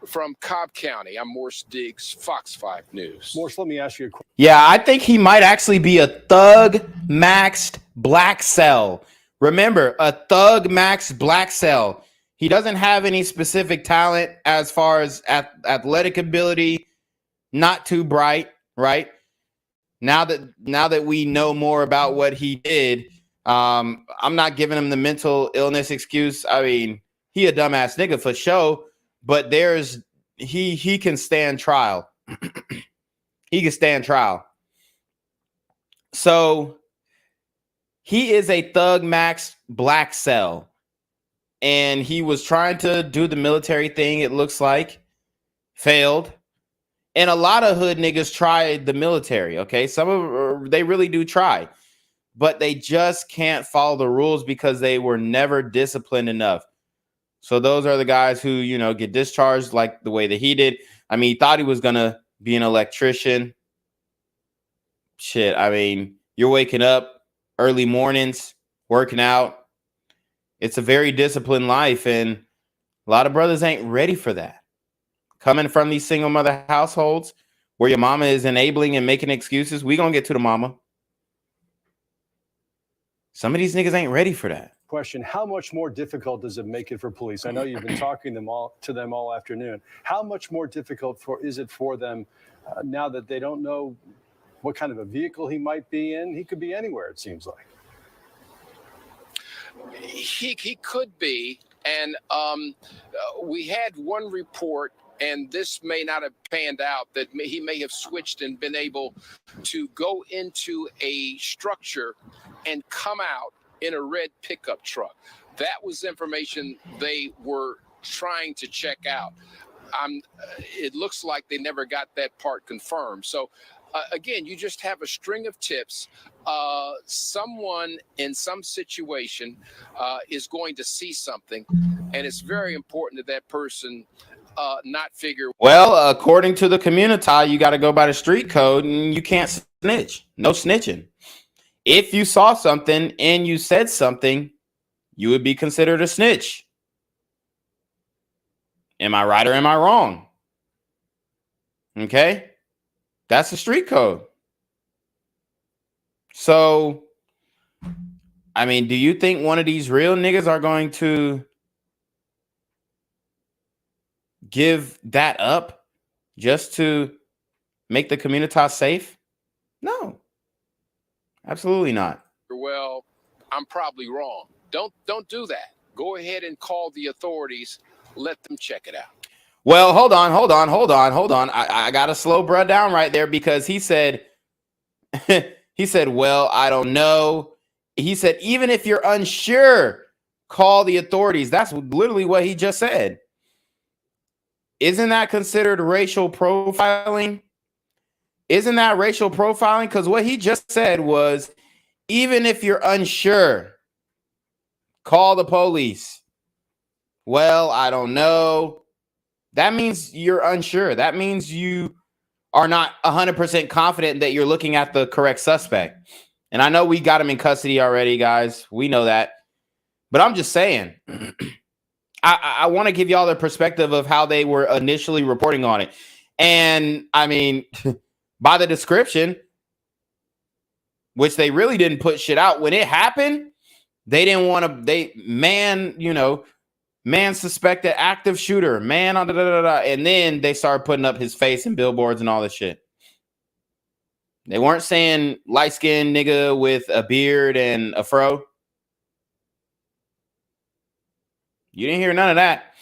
From Cobb County, I'm Morse Diggs, Fox 5 News. Morse, let me ask you a question. Yeah, I think he might actually be a thug maxed black cell. Remember, a thug maxed black cell. He doesn't have any specific talent as far as athletic ability. Not too bright, right? Now that we know more about what he did, I'm not giving him the mental illness excuse. I mean, he a dumbass nigga for sure, but he can stand trial. He can stand trial. So he is a thug max black cell, and he was trying to do the military thing. It looks like failed. And a lot of hood niggas tried the military, okay? Some of them, they really do try. But they just can't follow the rules because they were never disciplined enough. So those are the guys who, get discharged like the way that he did. I mean, he thought he was going to be an electrician. Shit, I mean, you're waking up early mornings, working out. It's a very disciplined life, and a lot of brothers ain't ready for that. Coming from these single mother households where your mama is enabling and making excuses, we gonna get to the mama. Some of these niggas ain't ready for that. question: how much more difficult does it make it for police? I know you've been talking to them all afternoon. How much more difficult is it for them now that they don't know what kind of a vehicle he might be in? He could be anywhere, it seems like. He could be, and we had one report, and this may not have panned out, that he may have switched and been able to go into a structure and come out in a red pickup truck. That was information they were trying to check out. It looks like they never got that part confirmed. So again, you just have a string of tips. Someone in some situation is going to see something, and it's very important that person not figure. Well, according to the community, you got to go by the street code, and you can't snitch. No snitching. If you saw something and you said something, you would be considered a snitch. Am I right or am I wrong? Okay. That's the street code. So, I mean, do you think one of these real niggas are going to give that up just to make the community safe? No, absolutely not. Well, I'm probably wrong. Don't do that. Go ahead and call the authorities. Let them check it out. Well, hold on. I got to slow bruh down right there, because he said, well, I don't know. He said, even if you're unsure, call the authorities. That's literally what he just said. Isn't that considered racial profiling? Isn't that racial profiling? Because what he just said was, even if you're unsure, call the police. Well, I don't know. That means you're unsure. That means you are not 100% confident that you're looking at the correct suspect. And I know we got him in custody already, guys. We know that. But I'm just saying, I want to give y'all the perspective of how they were initially reporting on it. And I mean, by the description, which they really didn't put shit out when it happened, they didn't want to, man suspected active shooter, man, and then they started putting up his face in billboards and all this shit. They weren't saying light-skinned nigga with a beard and a fro. You didn't hear none of that.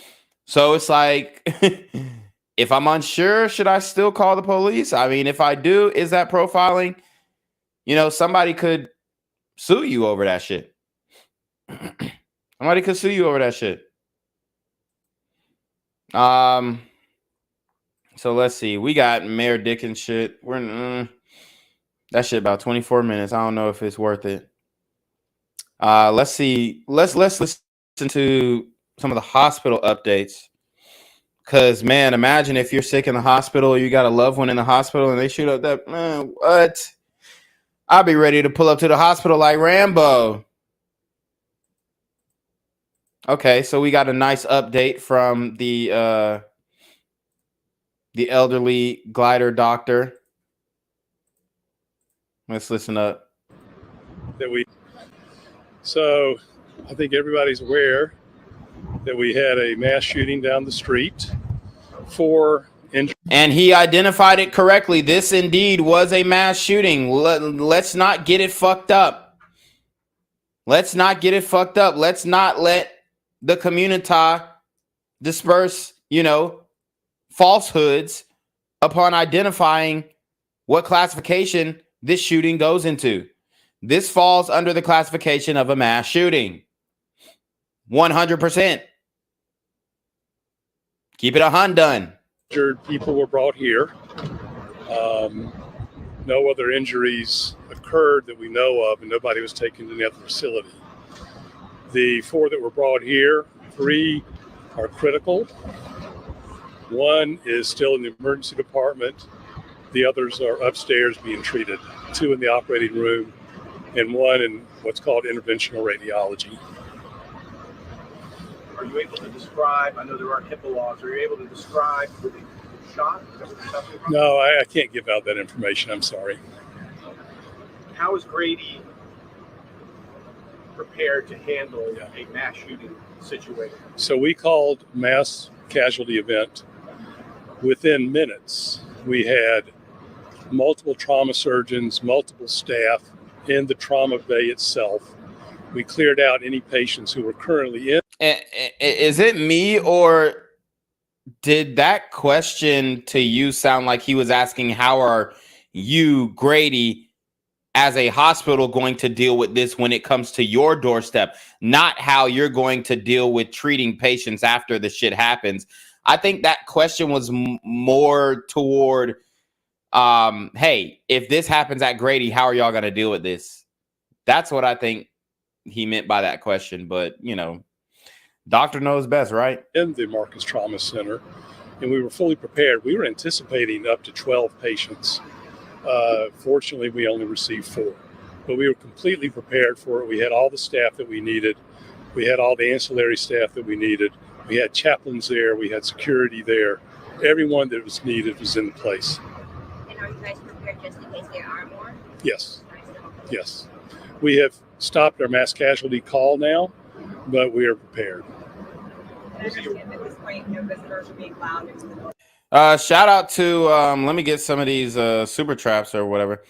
So it's like, if I'm unsure, should I still call the police? I mean, if I do, is that profiling? Somebody could sue you over that shit. Somebody could sue you over that shit. So let's see. We got Mayor Dickens shit. That shit about 24 minutes. I don't know if it's worth it. Let's see. Let's listen to some of the hospital updates. Cause man, imagine if you're sick in the hospital, you got a loved one in the hospital, and they shoot up that man. What? I'll be ready to pull up to the hospital like Rambo. Okay, so we got a nice update from the elderly glider doctor. Let's listen up. So I think everybody's aware that we had a mass shooting down the street. 4 injured. And he identified it correctly. This indeed was a mass shooting. Let's not get it fucked up. Let's not get it fucked up. Let's not let the community disperse, falsehoods upon identifying what classification this shooting goes into. This falls under the classification of a mass shooting. 100%. Keep it 100. People were brought here. No other injuries occurred that we know of, and nobody was taken to the other facility. The 4 that were brought here, 3 are critical. 1 is still in the emergency department. The others are upstairs being treated. 2 in the operating room, and 1 in what's called interventional radiology. Are you able to describe, I know there are HIPAA laws, are you able to describe who they shot? No, I can't give out that information. I'm sorry. How is Grady prepared to handle a mass shooting situation? So we called mass casualty event. Within minutes, we had multiple trauma surgeons, multiple staff in the trauma bay itself. We cleared out any patients who were currently in. Is it me, or did that question to you sound like he was asking how are you, Grady, as a hospital going to deal with this when it comes to your doorstep, not how you're going to deal with treating patients after the shit happens? I think that question was more toward, hey, if this happens at Grady, how are y'all going to deal with this? That's what I think he meant by that question. But, you know, doctor knows best, right? In the Marcus Trauma Center, and we were fully prepared. We were anticipating up to 12 patients. Fortunately, we only received 4, but we were completely prepared for it. We had all the staff that we needed. We had all the ancillary staff that we needed. We had chaplains there. We had security there. Everyone that was needed was in place. And are you guys prepared just in case there are more? Yes. Yes. We have stopped our mass casualty call now, but we are prepared. I understand at this point, no visitors are being allowed. Shout out to let me get some of these super traps or whatever.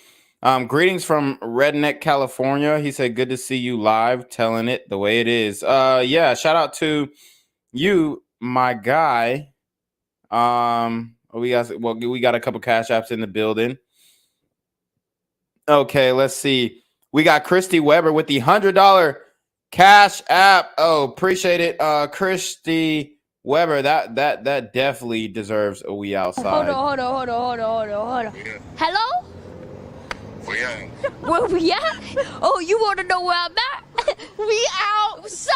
Greetings from Redneck, California. He said, good to see you live, telling it the way it is. Yeah, shout out to you, my guy. We got a couple cash apps in the building. Okay, let's see. We got Christy Weber with the $100 cash app. Oh, appreciate it, Christy Weber. That definitely deserves a we outside. Hold on. Hello? Where we at? Oh, you want to know where I'm at? We outside!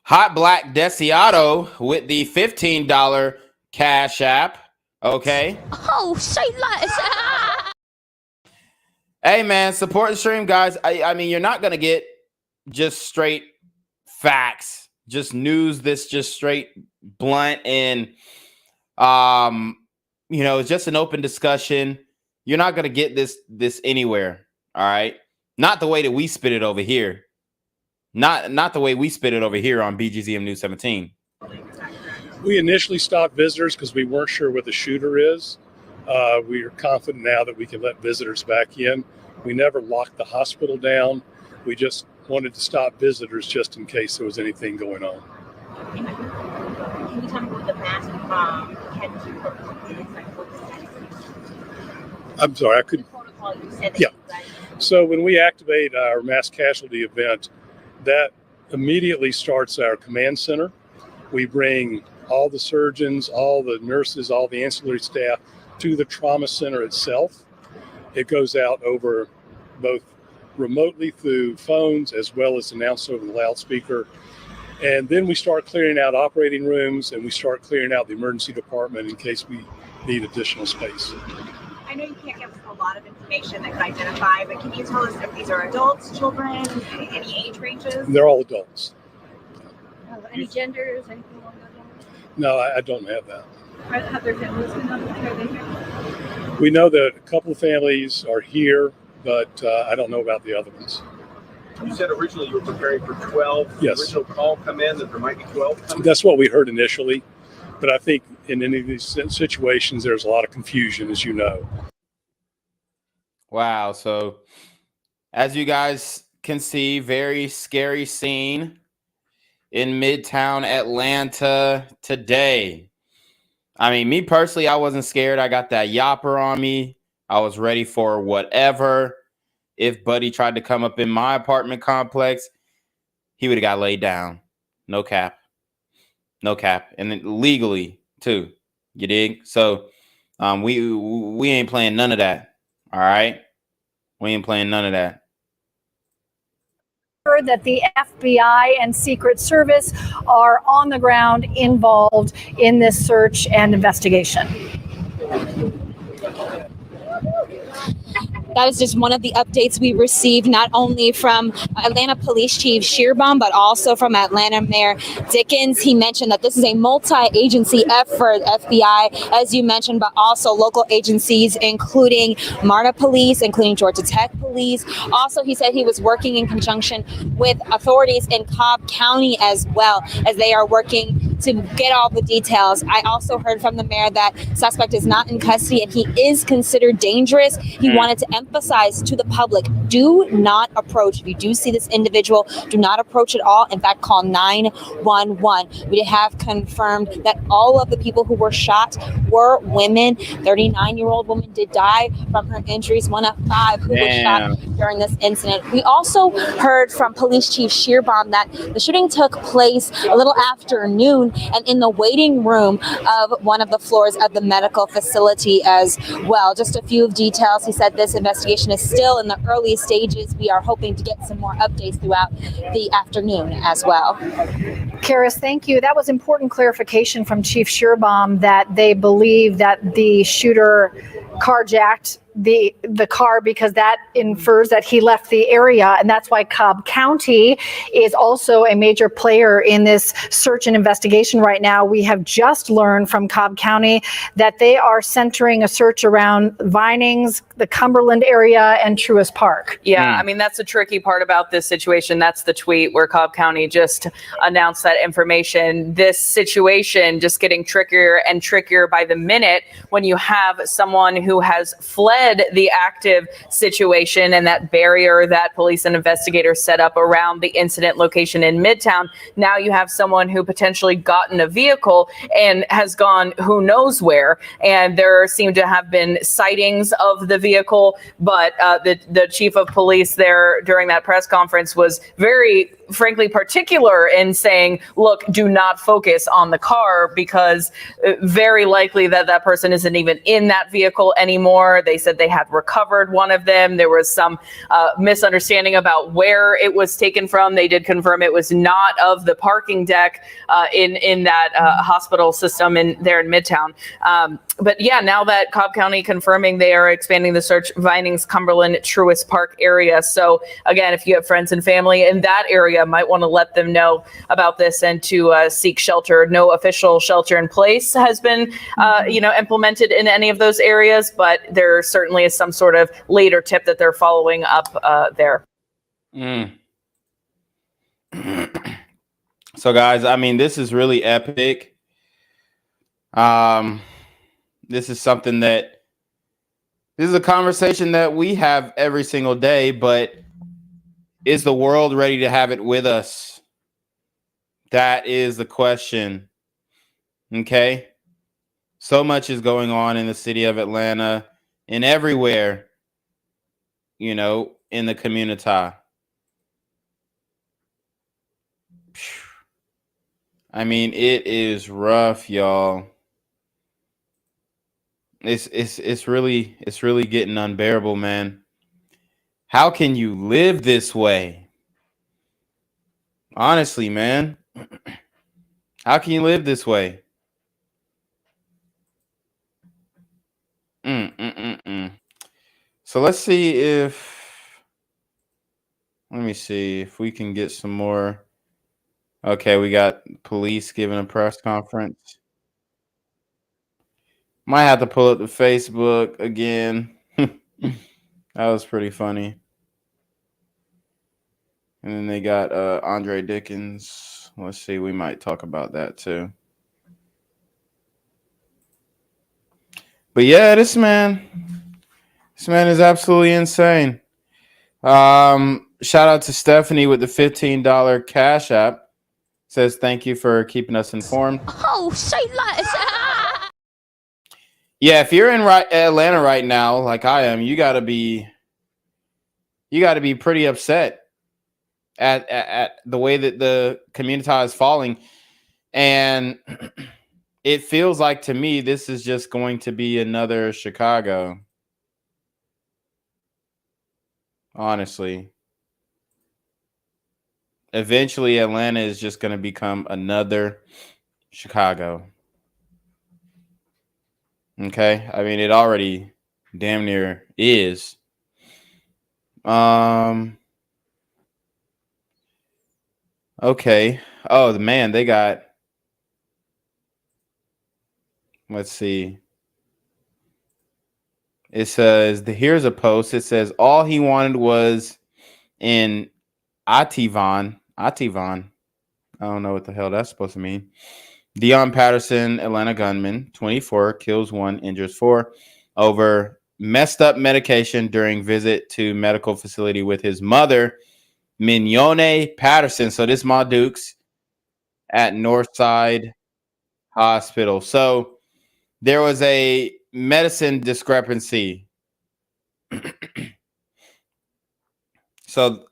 Hot Black Desiato with the $15 cash app. Okay. Oh, say less. Hey, man, support the stream, guys. I mean, you're not going to get just straight facts, just news that's just straight blunt and, you know, it's just an open discussion. You're not going to get this anywhere, all right? Not the way that we spit it over here. Not the way we spit it over here on BGZM News 17. We initially stopped visitors because we weren't sure what the shooter is. We are confident now that we can let visitors back in. We never locked the hospital down. We just wanted to stop visitors just in case there was anything going on. Can you tell me what the mask can do? I'm sorry, I couldn't. Yeah. So when we activate our mass casualty event, that immediately starts our command center. We bring all the surgeons, all the nurses, all the ancillary staff to the trauma center itself. It goes out over both remotely through phones as well as announced over the loudspeaker. And then we start clearing out operating rooms and we start clearing out the emergency department in case we need additional space. I know you can't give us a lot of information that could identify, but can you tell us if these are adults, children, any age ranges? They're all adults. Any genders, anything along those lines? No, I don't have that. Have their families been on the We know that a couple of families are here, but I don't know about the other ones. You said originally you were preparing for 12. Yes. The original call come in that there might be 12 coming. That's what we heard initially. But I think in any of these situations, there's a lot of confusion, as you know. Wow. So as you guys can see, very scary scene in Midtown Atlanta today. I mean, me personally, I wasn't scared. I got that yopper on me. I was ready for whatever. If Buddy tried to come up in my apartment complex, he would have got laid down. No cap. No cap. And then legally, too. You dig? So we ain't playing none of that. All right? We ain't playing none of that. That the FBI and Secret Service are on the ground involved in this search and investigation. that is just one of the updates we received, not only from Atlanta Police Chief Shearbaum, but also from Atlanta Mayor Dickens. He mentioned that this is a multi-agency effort, FBI, as you mentioned, but also local agencies, including MARTA Police, including Georgia Tech Police. Also, he said he was working in conjunction with authorities in Cobb County as well, as they are working to get all the details. I also heard from the mayor that suspect is not in custody and he is considered dangerous. He wanted to emphasize to the public, do not approach. If you do see this individual, do not approach at all. In fact, call 911. We have confirmed that all of the people who were shot were women. 39-year-old woman did die from her injuries, one of 5 who was shot during this incident. We also heard from Police Chief Shearbaum that the shooting took place a little after noon and in the waiting room of one of the floors of the medical facility as well. Just a few details. He said this investigation is still in the early stages. We are hoping to get some more updates throughout the afternoon as well. Karis, thank you. That was important clarification from Chief Shearbaum that they believe that the shooter carjacked the car because that infers that he left the area, and that's why Cobb County is also a major player in this search and investigation right now. We have just learned from Cobb County that they are centering a search around Vinings, the Cumberland area, and Truist Park. Yeah, I mean, that's the tricky part about this situation. That's the tweet where Cobb County just announced that information. This situation just getting trickier and trickier by the minute when you have someone who has fled the active situation and that barrier that police and investigators set up around the incident location in Midtown. Now you have someone who potentially got in a vehicle and has gone who knows where. And there seem to have been sightings of the vehicle, but the chief of police there during that press conference was very, frankly, particular in saying, look, do not focus on the car because very likely that person isn't even in that vehicle anymore. They said they had recovered one of them. There was some misunderstanding about where it was taken from. They did confirm it was not of the parking deck in that hospital system there in Midtown. But yeah, now that Cobb County confirming they are expanding the search, Vinings, Cumberland, Truist Park area. So again, if you have friends and family in that area, might want to let them know about this and to seek shelter. No official shelter in place has been, implemented in any of those areas, but there certainly is some sort of later tip that they're following up there. So guys, I mean, this is really epic. This is a conversation that we have every single day, but is the world ready to have it with us? That is the question. Okay. So much is going on in the city of Atlanta and everywhere, in the community. I mean, it is rough, y'all. It's really getting unbearable, man. How can you live this way? Honestly, man. How can you live this way? So let me see if we can get some more. Okay, we got police giving a press conference. Might have to pull up the Facebook again. That was pretty funny. And then they got Andre Dickens. Let's see, we might talk about that too. But yeah, this man is absolutely insane. Shout out to Stephanie with the $15 Cash App. Says thank you for keeping us informed. Oh, say that. Yeah, if you're in Atlanta right now, like I am, you gotta be pretty upset at the way that the community is falling. And it feels like to me this is just going to be another Chicago. Honestly. Eventually Atlanta is just going to become another Chicago. Okay? I mean, it already damn near is. Okay. Oh, man, they got. Let's see. It says here's a post. It says all he wanted was in Ativan. I don't know what the hell that's supposed to mean. Deion Patterson, Atlanta gunman, 24, kills 1, injures 4 over messed up medication during visit to medical facility with his mother, Mignone Patterson. So this Ma Dukes at Northside Hospital. So there was a medicine discrepancy. So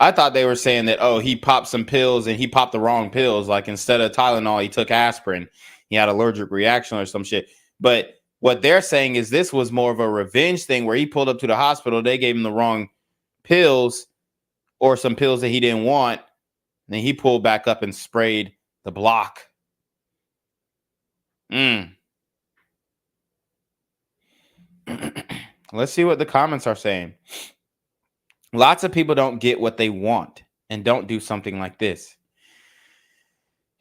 I thought they were saying that, oh, he popped some pills and he popped the wrong pills. Like instead of Tylenol, he took aspirin. He had allergic reaction or some shit. But what they're saying is this was more of a revenge thing where he pulled up to the hospital. They gave him the wrong pills or some pills that he didn't want. And then he pulled back up and sprayed the block. Let's see what the comments are saying. Lots of people don't get what they want and don't do something like this.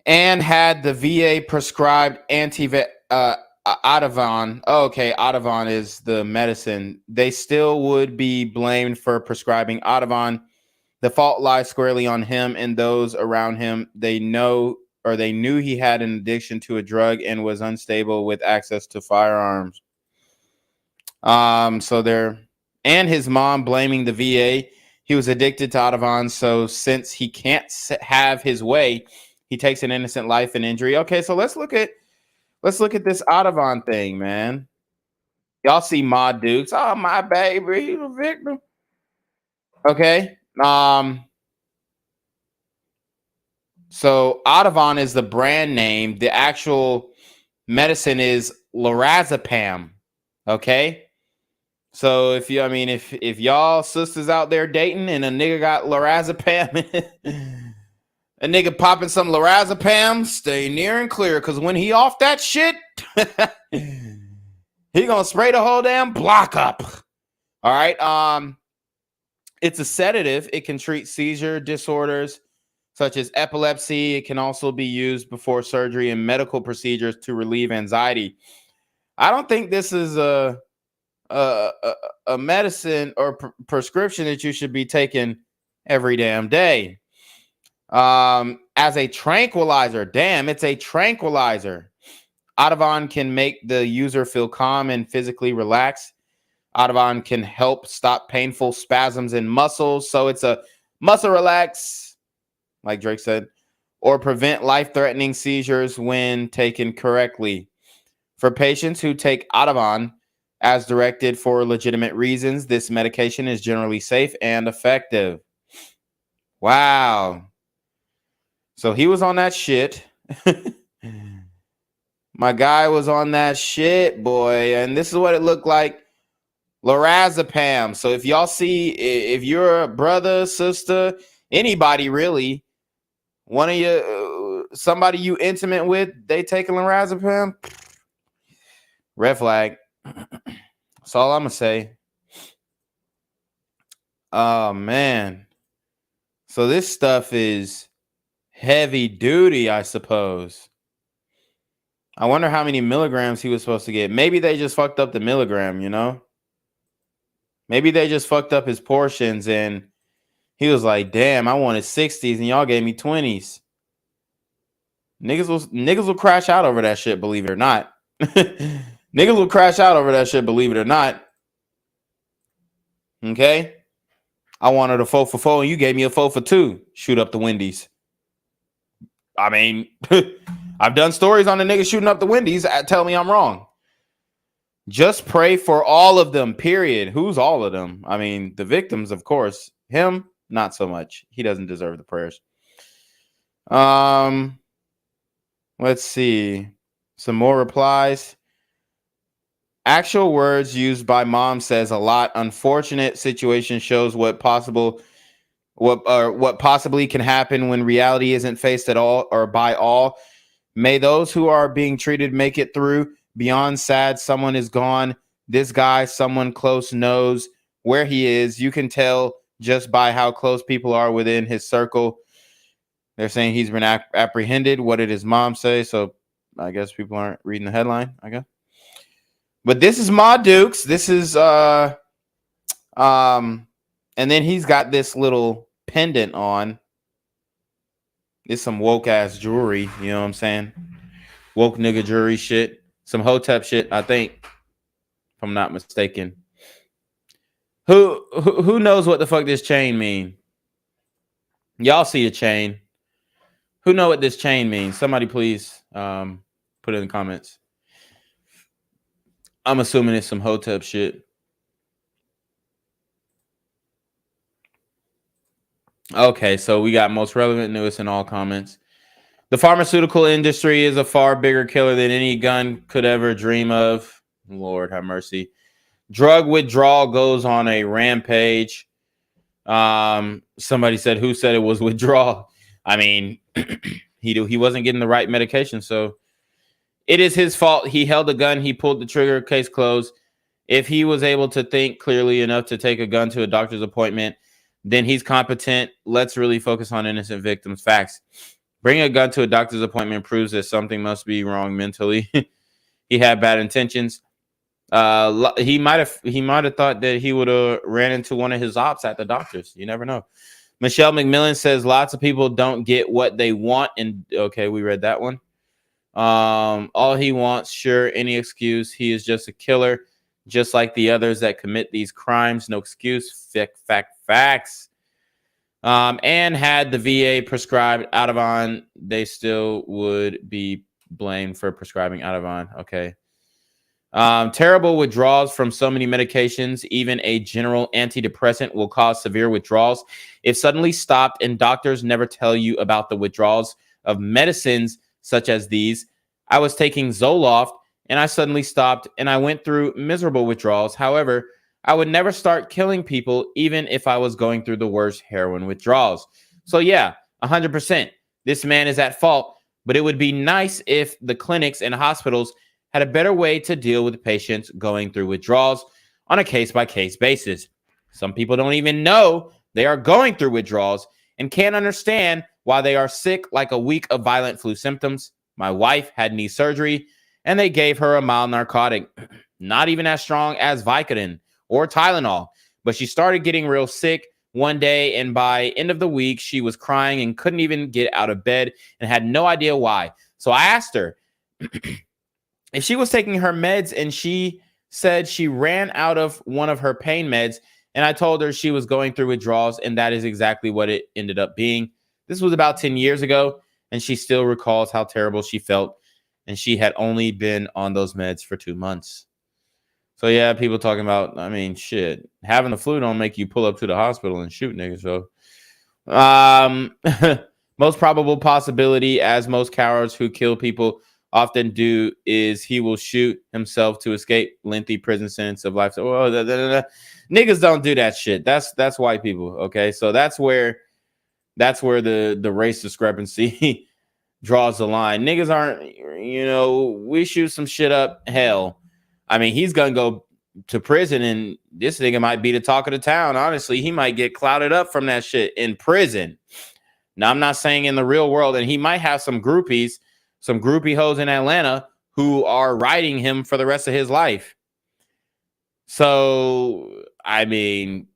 And had the VA prescribed Ativan. Oh, okay, Ativan is the medicine. They still would be blamed for prescribing Ativan. The fault lies squarely on him and those around him. They knew he had an addiction to a drug and was unstable with access to firearms. And his mom blaming the VA. He was addicted to Ativan, so since he can't have his way, he takes an innocent life and injury. Okay, so let's look at this Ativan thing, man. Y'all see Ma Dukes? Oh, my baby, he's a victim. Okay. So Ativan is the brand name. The actual medicine is lorazepam. Okay. So if y'all sisters out there dating and a nigga got lorazepam, a nigga popping some lorazepam, stay near and clear, because when he off that shit, he gonna spray the whole damn block up. All right. It's a sedative. It can treat seizure disorders such as epilepsy. It can also be used before surgery and medical procedures to relieve anxiety. I don't think this is a medicine or prescription that you should be taking every damn day. As a tranquilizer, it's a tranquilizer. Ativan can make the user feel calm and physically relaxed. Ativan can help stop painful spasms in muscles, so it's a muscle relax, like Drake said, or prevent life-threatening seizures when taken correctly. For patients who take Ativan as directed for legitimate reasons, this medication is generally safe and effective. Wow. So he was on that shit. My guy was on that shit, boy. And this is what it looked like. Lorazepam. So if y'all see, if you're a brother, sister, anybody really, one of you, somebody you intimate with, they taking lorazepam, red flag. That's all I'm gonna say. Oh man. So this stuff is heavy duty, I suppose. I wonder how many milligrams he was supposed to get. Maybe they just fucked up the milligram, you know? Maybe they just fucked up his portions and he was like, damn, I wanted 60s and y'all gave me 20s. Niggas will crash out over that shit, believe it or not. Niggas will crash out over that shit, believe it or not. Okay? I wanted a 4 for 4 and you gave me a 4 for 2. Shoot up the Wendy's. I mean, I've done stories on the nigga shooting up the Wendy's. Tell me I'm wrong. Just pray for all of them, period. Who's all of them? I mean, the victims, of course. Him, not so much. He doesn't deserve the prayers. Let's see. Some more replies. Actual words used by mom says a lot. Unfortunate situation shows what possibly can happen when reality isn't faced at all or by all. May those who are being treated make it through. Beyond sad, someone is gone. This guy, someone close knows where he is. You can tell just by how close people are within his circle. They're saying he's been apprehended. What did his mom say? So I guess people aren't reading the headline, I guess. But this is Ma Dukes. This is and then he's got this little pendant on. It's some woke ass jewelry, you know what I'm saying? Woke nigga jewelry shit. Some Hotep shit, I think. If I'm not mistaken. Who knows what the fuck this chain mean? Y'all see a chain. Who know what this chain means? Somebody please put it in the comments. I'm assuming it's some Hotep shit. Okay, so we got most relevant, newest in all comments. The pharmaceutical industry is a far bigger killer than any gun could ever dream of. Lord have mercy. Drug withdrawal goes on a rampage. Somebody said, who said it was withdrawal? I mean, he wasn't getting the right medication, so it is his fault. He held a gun. He pulled the trigger. Case closed. If he was able to think clearly enough to take a gun to a doctor's appointment, then he's competent. Let's really focus on innocent victims. Facts. Bringing a gun to a doctor's appointment proves that something must be wrong mentally. He had bad intentions. He might have thought that he would have ran into one of his ops at the doctor's. You never know. Michelle McMillan says lots of people don't get what they want. And okay, we read that one. All he wants, sure, any excuse. He is just a killer, just like the others that commit these crimes. No excuse. Facts. And had the VA prescribed Ativan, they still would be blamed for prescribing Ativan. Okay. Terrible withdrawals from so many medications. Even a general antidepressant will cause severe withdrawals. If suddenly stopped, and doctors never tell you about the withdrawals of medicines such as these. I was taking Zoloft and I suddenly stopped and I went through miserable withdrawals. However, I would never start killing people even if I was going through the worst heroin withdrawals. So yeah, 100%. This man is at fault, but it would be nice if the clinics and hospitals had a better way to deal with patients going through withdrawals on a case-by-case basis. Some people don't even know they are going through withdrawals and can't understand why they are sick, like a week of violent flu symptoms. My wife had knee surgery and they gave her a mild narcotic, not even as strong as Vicodin or Tylenol, but she started getting real sick one day, and by end of the week, she was crying and couldn't even get out of bed and had no idea why. So I asked her if she was taking her meds, and she said she ran out of one of her pain meds, and I told her she was going through withdrawals, and that is exactly what it ended up being. This was about 10 years ago, and she still recalls how terrible she felt, and she had only been on those meds for 2 months. So yeah, people talking about, I mean, shit, having the flu don't make you pull up to the hospital and shoot niggas. So, most probable possibility, as most cowards who kill people often do, is he will shoot himself to escape lengthy prison sentence of life. So, niggas don't do that shit. That's white people. Okay, so that's where the race discrepancy draws the line. Niggas aren't, we shoot some shit up. Hell, I mean, he's gonna go to prison, and this nigga might be the talk of the town. Honestly, he might get clouded up from that shit in prison. Now, I'm not saying in the real world, and he might have some groupie hoes in Atlanta who are riding him for the rest of his life. So, I mean,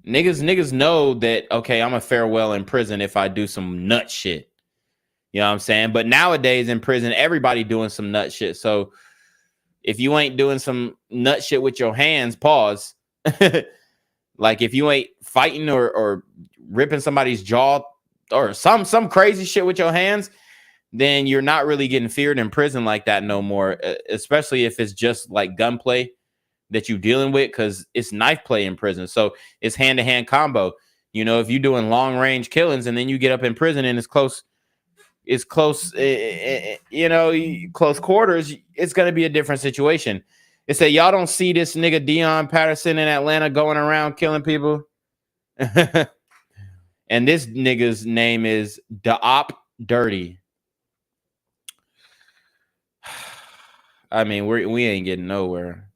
niggas know that, okay, I'm a farewell in prison if I do some nut shit. You know what I'm saying? But nowadays in prison, everybody doing some nut shit. So if you ain't doing some nut shit with your hands, pause. Like if you ain't fighting or ripping somebody's jaw or some crazy shit with your hands, then you're not really getting feared in prison like that no more, especially if it's just like gunplay that you're dealing with, because it's knife play in prison. So it's hand-to-hand combo. If you're doing long-range killings and then you get up in prison and it's close, close quarters, it's going to be a different situation. It said, y'all don't see this nigga Deion Patterson in Atlanta going around killing people. And this nigga's name is Daop Dirty. I mean, we ain't getting nowhere.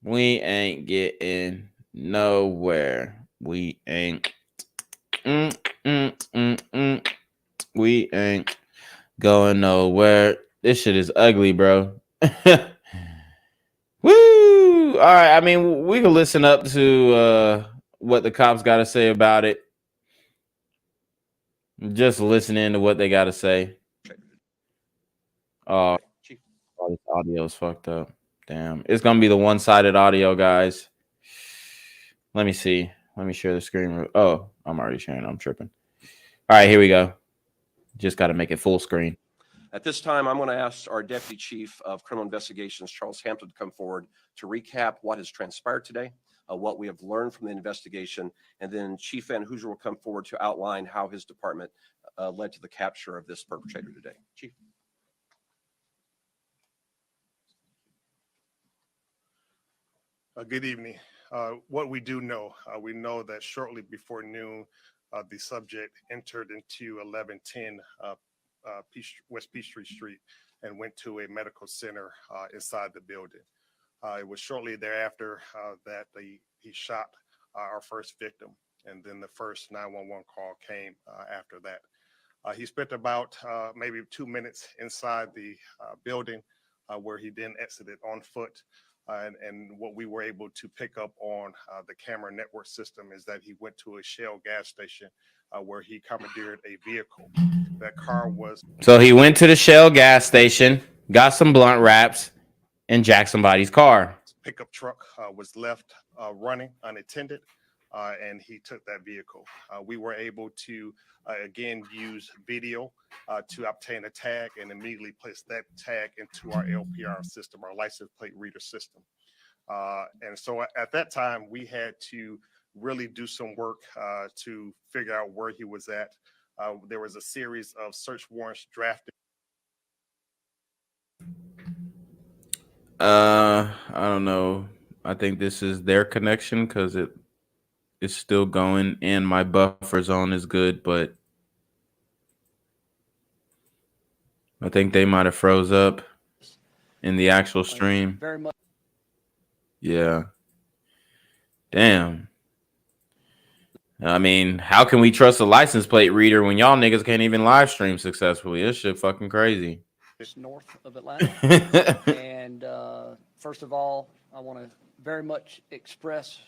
We ain't getting nowhere. We ain't. We ain't going nowhere. This shit is ugly, bro. Woo! All right. I mean, we can listen up to what the cops got to say about it. Just listening to what they got to say. Oh, this audio is fucked up. Damn. It's going to be the one-sided audio, guys. Let me see. Let me share the screen. Oh, I'm already sharing. I'm tripping. All right, here we go. Just got to make it full screen. At this time, I'm going to ask our Deputy Chief of Criminal Investigations, Charles Hampton, to come forward to recap what has transpired today, what we have learned from the investigation, and then Chief Van Hoosier will come forward to outline how his department led to the capture of this perpetrator today. Chief. Good evening. What we do know, we know that shortly before noon, the subject entered into 1110 West Peachtree Street and went to a medical center inside the building. It was shortly thereafter that he shot our first victim, and then the first 911 call came after that. He spent about maybe 2 minutes inside the building where he then exited on foot. And what we were able to pick up on the camera network system is that he went to a Shell gas station where he commandeered a vehicle. That car was. So he went to the Shell gas station, got some blunt wraps, and jacked somebody's car. Pickup truck was left running unattended, and he took that vehicle. We were able to, again, use video to obtain a tag and immediately place that tag into our LPR system, our license plate reader system. And so at that time, we had to really do some work to figure out where he was at. There was a series of search warrants drafted. I don't know. I think this is their connection because it's still going and my buffer zone is good, but I think they might have froze up in the actual stream. Very much. Yeah. Damn. I mean, how can we trust a license plate reader when y'all niggas can't even live stream successfully? This shit fucking crazy. North of Atlanta. And first of all, I want to very much express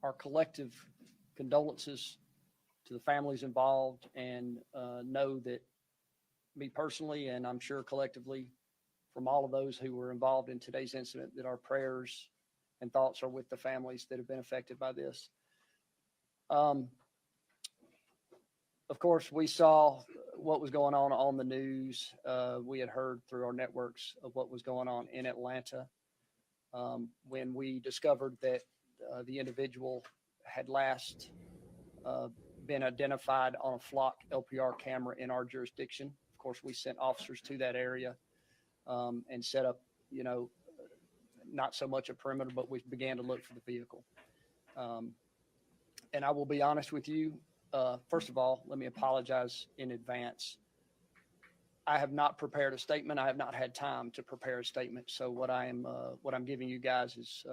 our collective condolences to the families involved, and know that me personally, and I'm sure collectively from all of those who were involved in today's incident, that our prayers and thoughts are with the families that have been affected by this. Of course, we saw what was going on the news. We had heard through our networks of what was going on in Atlanta. When we discovered that the individual had last been identified on a flock LPR camera in our jurisdiction. Of course, we sent officers to that area and set up, not so much a perimeter, but we began to look for the vehicle. And I will be honest with you. First of all, let me apologize in advance. I have not prepared a statement. I have not had time to prepare a statement. So what I'm giving you guys is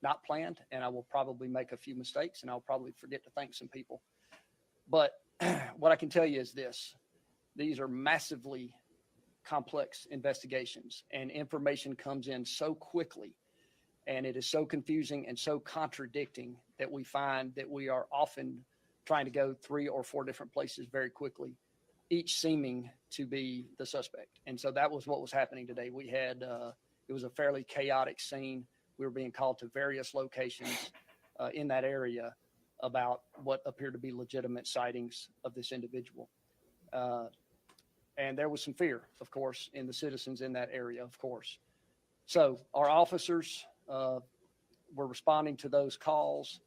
not planned, and I will probably make a few mistakes, and I'll probably forget to thank some people. But what I can tell you is this: these are massively complex investigations, and information comes in so quickly, and it is so confusing and so contradicting that we find that we are often trying to go 3 or 4 different places very quickly, each seeming to be the suspect. And so that was what was happening today. We had, it was a fairly chaotic scene. We were being called to various locations in that area about what appeared to be legitimate sightings of this individual. And there was some fear, of course, in the citizens in that area, of course. So our officers were responding to those calls.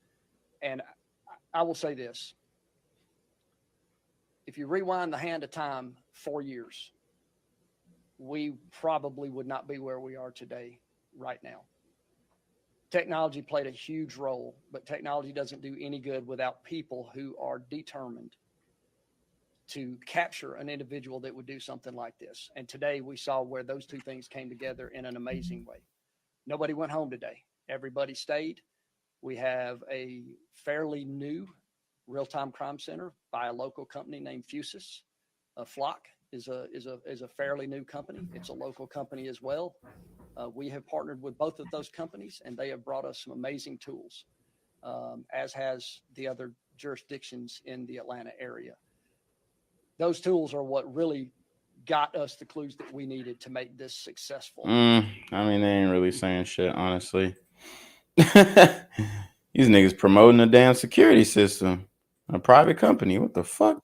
And I will say this: if you rewind the hand of time 4 years, we probably would not be where we are today right now. Technology played a huge role, but technology doesn't do any good without people who are determined to capture an individual that would do something like this. And today we saw where those two things came together in an amazing way. Nobody went home today. Everybody stayed. We have a fairly new real-time crime center by a local company named Fusus. Flock is a fairly new company. It's a local company as well. We have partnered with both of those companies, and they have brought us some amazing tools, as has the other jurisdictions in the Atlanta area. Those tools are what really got us the clues that we needed to make this successful. I mean, they ain't really saying shit, honestly. These niggas promoting a damn security system, a private company. What the fuck?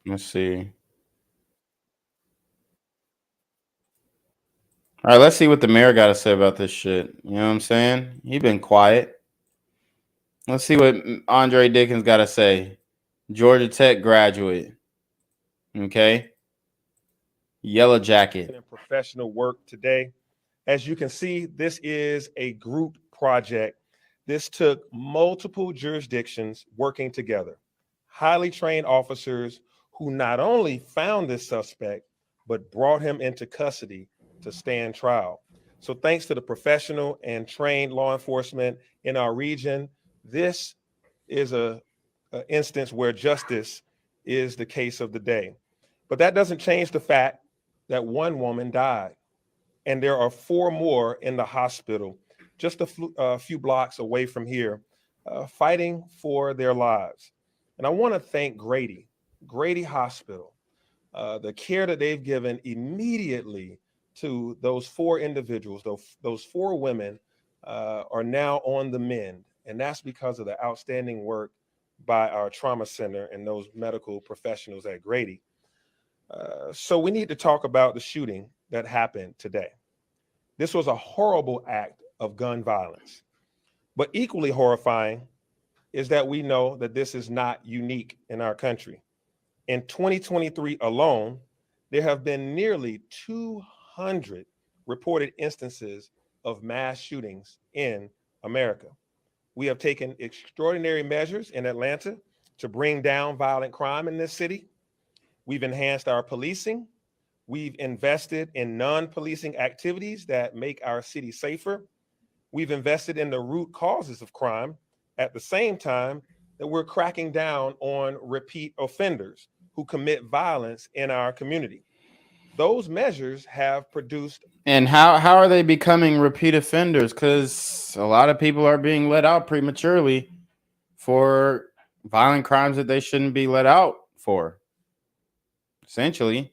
Let's see. All right, let's see what the mayor got to say about this shit. You know what I'm saying? He been quiet. Let's see what Andre Dickens got to say. Georgia Tech graduate. Okay. Yellow jacket. Professional work today. As you can see, this is a group project. This took multiple jurisdictions working together. Highly trained officers who not only found this suspect, but brought him into custody to stand trial. So thanks to the professional and trained law enforcement in our region, this is a instance where justice is the case of the day. But that doesn't change the fact that one woman died, and there are 4 more in the hospital just a few blocks away from here, fighting for their lives. And I want to thank Grady Hospital, the care that they've given immediately to those 4 individuals. Those 4 women are now on the mend, and that's because of the outstanding work by our trauma center and those medical professionals at Grady. So we need to talk about the shooting that happened today. This was a horrible act of gun violence, but equally horrifying is that we know that this is not unique in our country. In 2023 alone, there have been nearly 200 reported instances of mass shootings in America. We have taken extraordinary measures in Atlanta to bring down violent crime in this city. We've enhanced our policing. We've invested in non-policing activities that make our city safer. We've invested in the root causes of crime at the same time that we're cracking down on repeat offenders who commit violence in our community. Those measures have produced. And how are they becoming repeat offenders? Because a lot of people are being let out prematurely for violent crimes that they shouldn't be let out for. Essentially.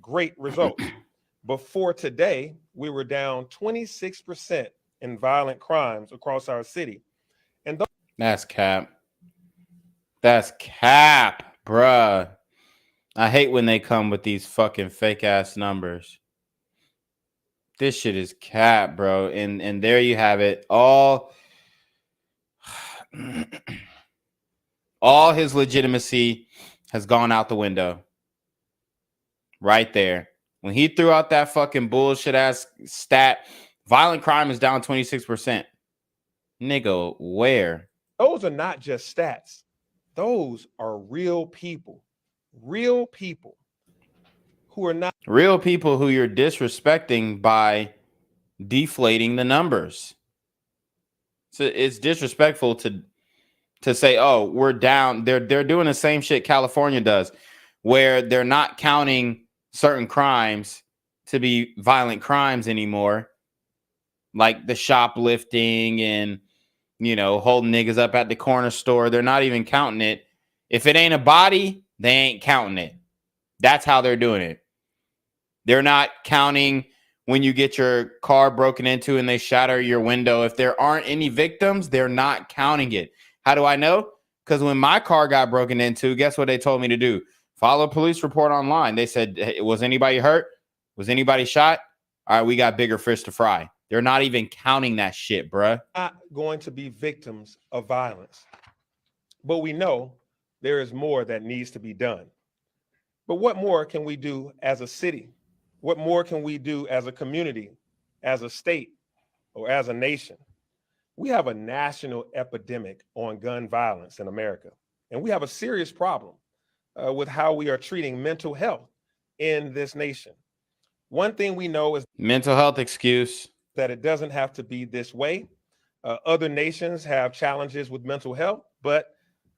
Great results. Before today, we were down 26% in violent crimes across our city. And that's cap. That's cap, bruh. I hate when they come with these fucking fake ass numbers. This shit is cap, bro. And there you have it. All his legitimacy has gone out the window. Right there. When he threw out that fucking bullshit ass stat, violent crime is down 26%. Nigga, where? Those are not just stats. Those are real people. Real people who are not. Real people who you're disrespecting by deflating the numbers. So it's disrespectful to say, oh, we're down. They're doing the same shit California does, where they're not counting certain crimes to be violent crimes anymore, like the shoplifting and, you know, holding niggas up at the corner store. They're not even counting it. If it ain't a body, they ain't counting it. That's how they're doing it. They're not counting when you get your car broken into and they shatter your window. If there aren't any victims, they're not counting it. How do I know? Because when my car got broken into, guess what they told me to do? Follow a police report online. They said, hey, was anybody hurt? Was anybody shot? All right, we got bigger fish to fry. They're not even counting that shit, bruh. Not going to be victims of violence. But we know there is more that needs to be done. But what more can we do as a city? What more can we do as a community, as a state, or as a nation? We have a national epidemic on gun violence in America, and we have a serious problem with how we are treating mental health in this nation. One thing we know is mental health excuse that it doesn't have to be this way. Other nations have challenges with mental health, but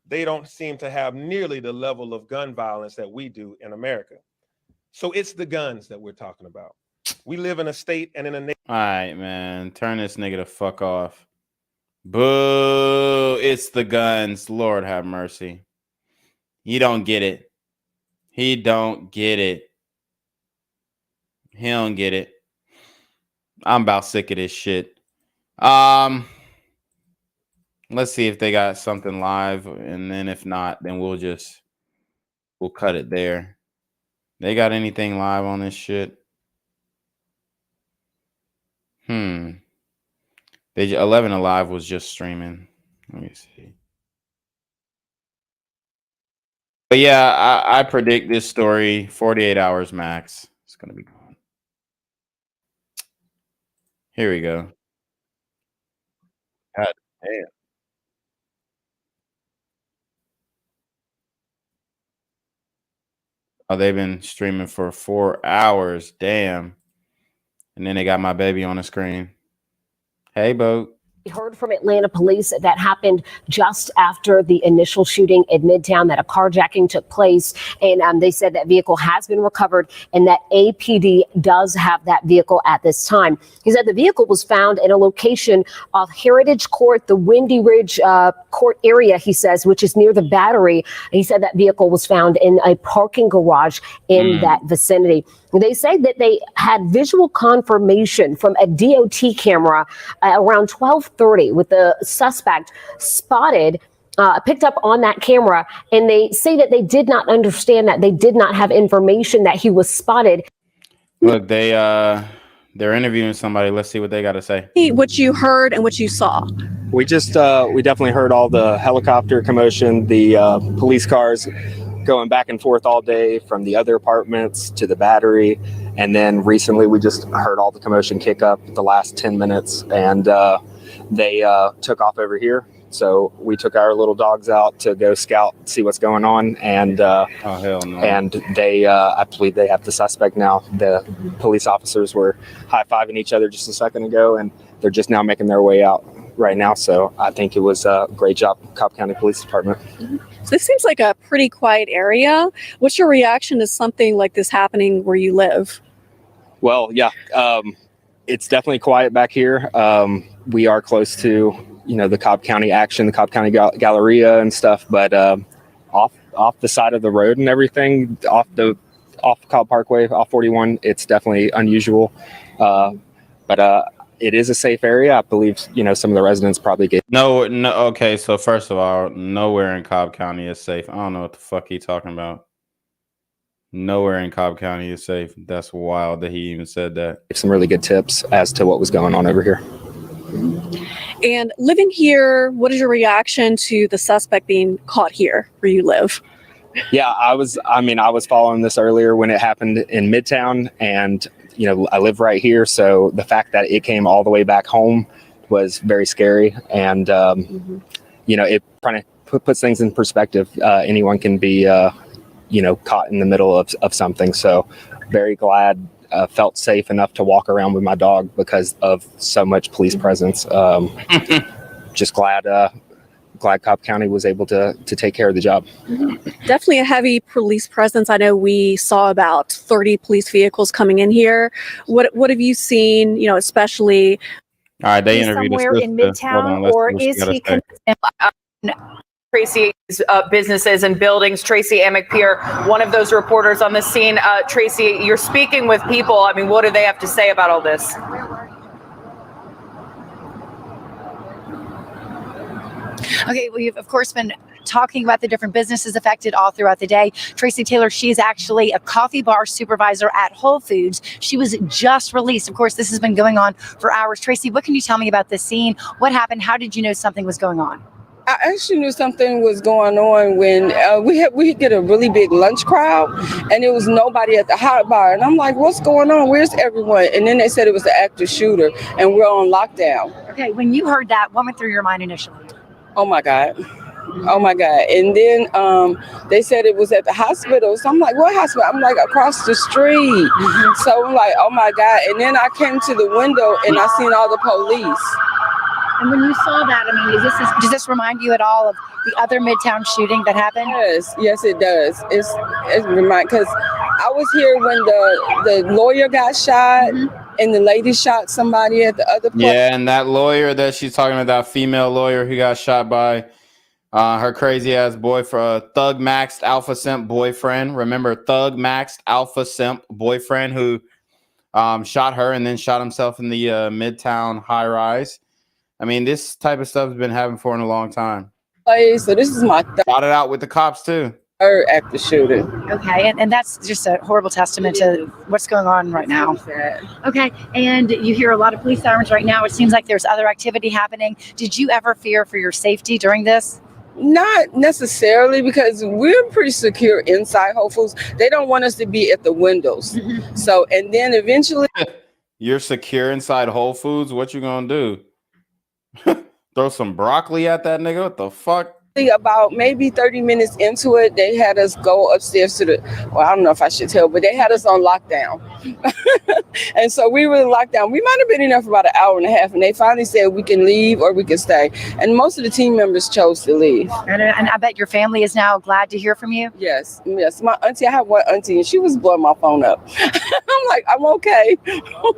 they don't seem to have nearly the level of gun violence that we do in America. So it's the guns that we're talking about. We live in a state and in a nation. All right, man. Turn this nigga the fuck off. Boo. It's the guns. Lord have mercy. He don't get it. He don't get it. He don't get it. I'm about sick of this shit. Let's see if they got something live, and then if not, then we'll cut it there. They got anything live on this shit? 11 Alive was just streaming. Let me see. But yeah, I predict this story 48 hours max. It's gonna be gone. Here we go. God damn. Oh, they've been streaming for 4 hours. Damn. And then they got my baby on the screen. Hey, Boat. We heard from Atlanta police that happened just after the initial shooting in Midtown, that a carjacking took place. And they said that vehicle has been recovered and that APD does have that vehicle at this time. He said the vehicle was found in a location of Heritage Court, the Windy Ridge Court area, he says, which is near the Battery. He said that vehicle was found in a parking garage in that vicinity. They say that they had visual confirmation from a DOT camera around 12:30 with the suspect spotted, picked up on that camera. And they say that they did not understand that. They did not have information that he was spotted. Look, they're interviewing somebody. Let's see what they got to say. What you heard and what you saw. We definitely heard all the helicopter commotion, the police cars going back and forth all day from the other apartments to the Battery. And then recently we just heard all the commotion kick up the last 10 minutes and they took off over here. So we took our little dogs out to go scout, see what's going on. And oh, hell no. And they, I believe they have the suspect now. The police officers were high-fiving each other just a second ago, and they're just now making their way out right now. So I think it was a great job, Cobb County Police Department. So this seems like a pretty quiet area. What's your reaction to something like this happening where you live? Well, yeah, it's definitely quiet back here. We are close to, the Cobb County Action, the Cobb County Galleria and stuff, but off the side of the road and everything, off Cobb Parkway, off 41, it's definitely unusual. But it is a safe area. I believe, some of the residents probably get. No. Okay, so first of all, nowhere in Cobb County is safe. I don't know what the fuck he talking about. Nowhere in Cobb County is safe. That's wild that he even said that. Some really good tips as to what was going on over here. And living here, what is your reaction to the suspect being caught here where you live? Yeah, I was following this earlier when it happened in Midtown, and I live right here, so the fact that it came all the way back home was very scary, and it kind of puts things in perspective. Anyone can be caught in the middle of something. So very glad, felt safe enough to walk around with my dog because of so much police presence. Just glad Cobb County was able to take care of the job. Definitely a heavy police presence. I know we saw about 30 police vehicles coming in here. What have you seen, especially? All right, they interviewed somewhere in Midtown, or is he Tracy's businesses and buildings. Tracy Amick-Pier, one of those reporters on the scene. Tracy, you're speaking with people. I mean, what do they have to say about all this? Okay, we've of course been talking about the different businesses affected all throughout the day. Tracy Taylor, she's actually a coffee bar supervisor at Whole Foods. She was just released. Of course, this has been going on for hours. Tracy, what can you tell me about this scene? What happened? How did you know something was going on? I actually knew something was going on when we get a really big lunch crowd, and there was nobody at the hot bar. And I'm like, what's going on? Where's everyone? And then they said it was the active shooter, and we're on lockdown. Okay, when you heard that, what went through your mind initially? Oh my God. Oh my God. And then they said it was at the hospital. So I'm like, what hospital? I'm like, across the street. So I'm like, oh my God. And then I came to the window and I seen all the police. And when you saw that, I mean, does this remind you at all of the other Midtown shooting that happened? Yes, it does. It's remind because I was here when the lawyer got shot and the lady shot somebody at the other place. Yeah, and that lawyer that she's talking about, that female lawyer who got shot by her crazy ass boyfriend, Thug Maxed Alpha Simp boyfriend. Remember Thug Maxed Alpha Simp boyfriend who shot her and then shot himself in the Midtown high rise. I mean, this type of stuff has been happening for in a long time. So this is my shot it out with the cops too. Third active shooting. Okay, and that's just a horrible testament to what's going on right now. Okay, and you hear a lot of police sirens right now. It seems like there's other activity happening. Did you ever fear for your safety during this? Not necessarily, because we're pretty secure inside Whole Foods. They don't want us to be at the windows. So, and then eventually... You're secure inside Whole Foods? What you gonna do? Throw some broccoli at that nigga? What the fuck? About maybe 30 minutes into it, they had us go upstairs to the, well, I don't know if I should tell, but they had us on lockdown. And so we were in lockdown. We might have been in there for about an hour and a half, and they finally said we can leave or we can stay. And most of the team members chose to leave. And I bet your family is now glad to hear from you. Yes. My auntie, I have one auntie, and she was blowing my phone up. I'm like, I'm okay.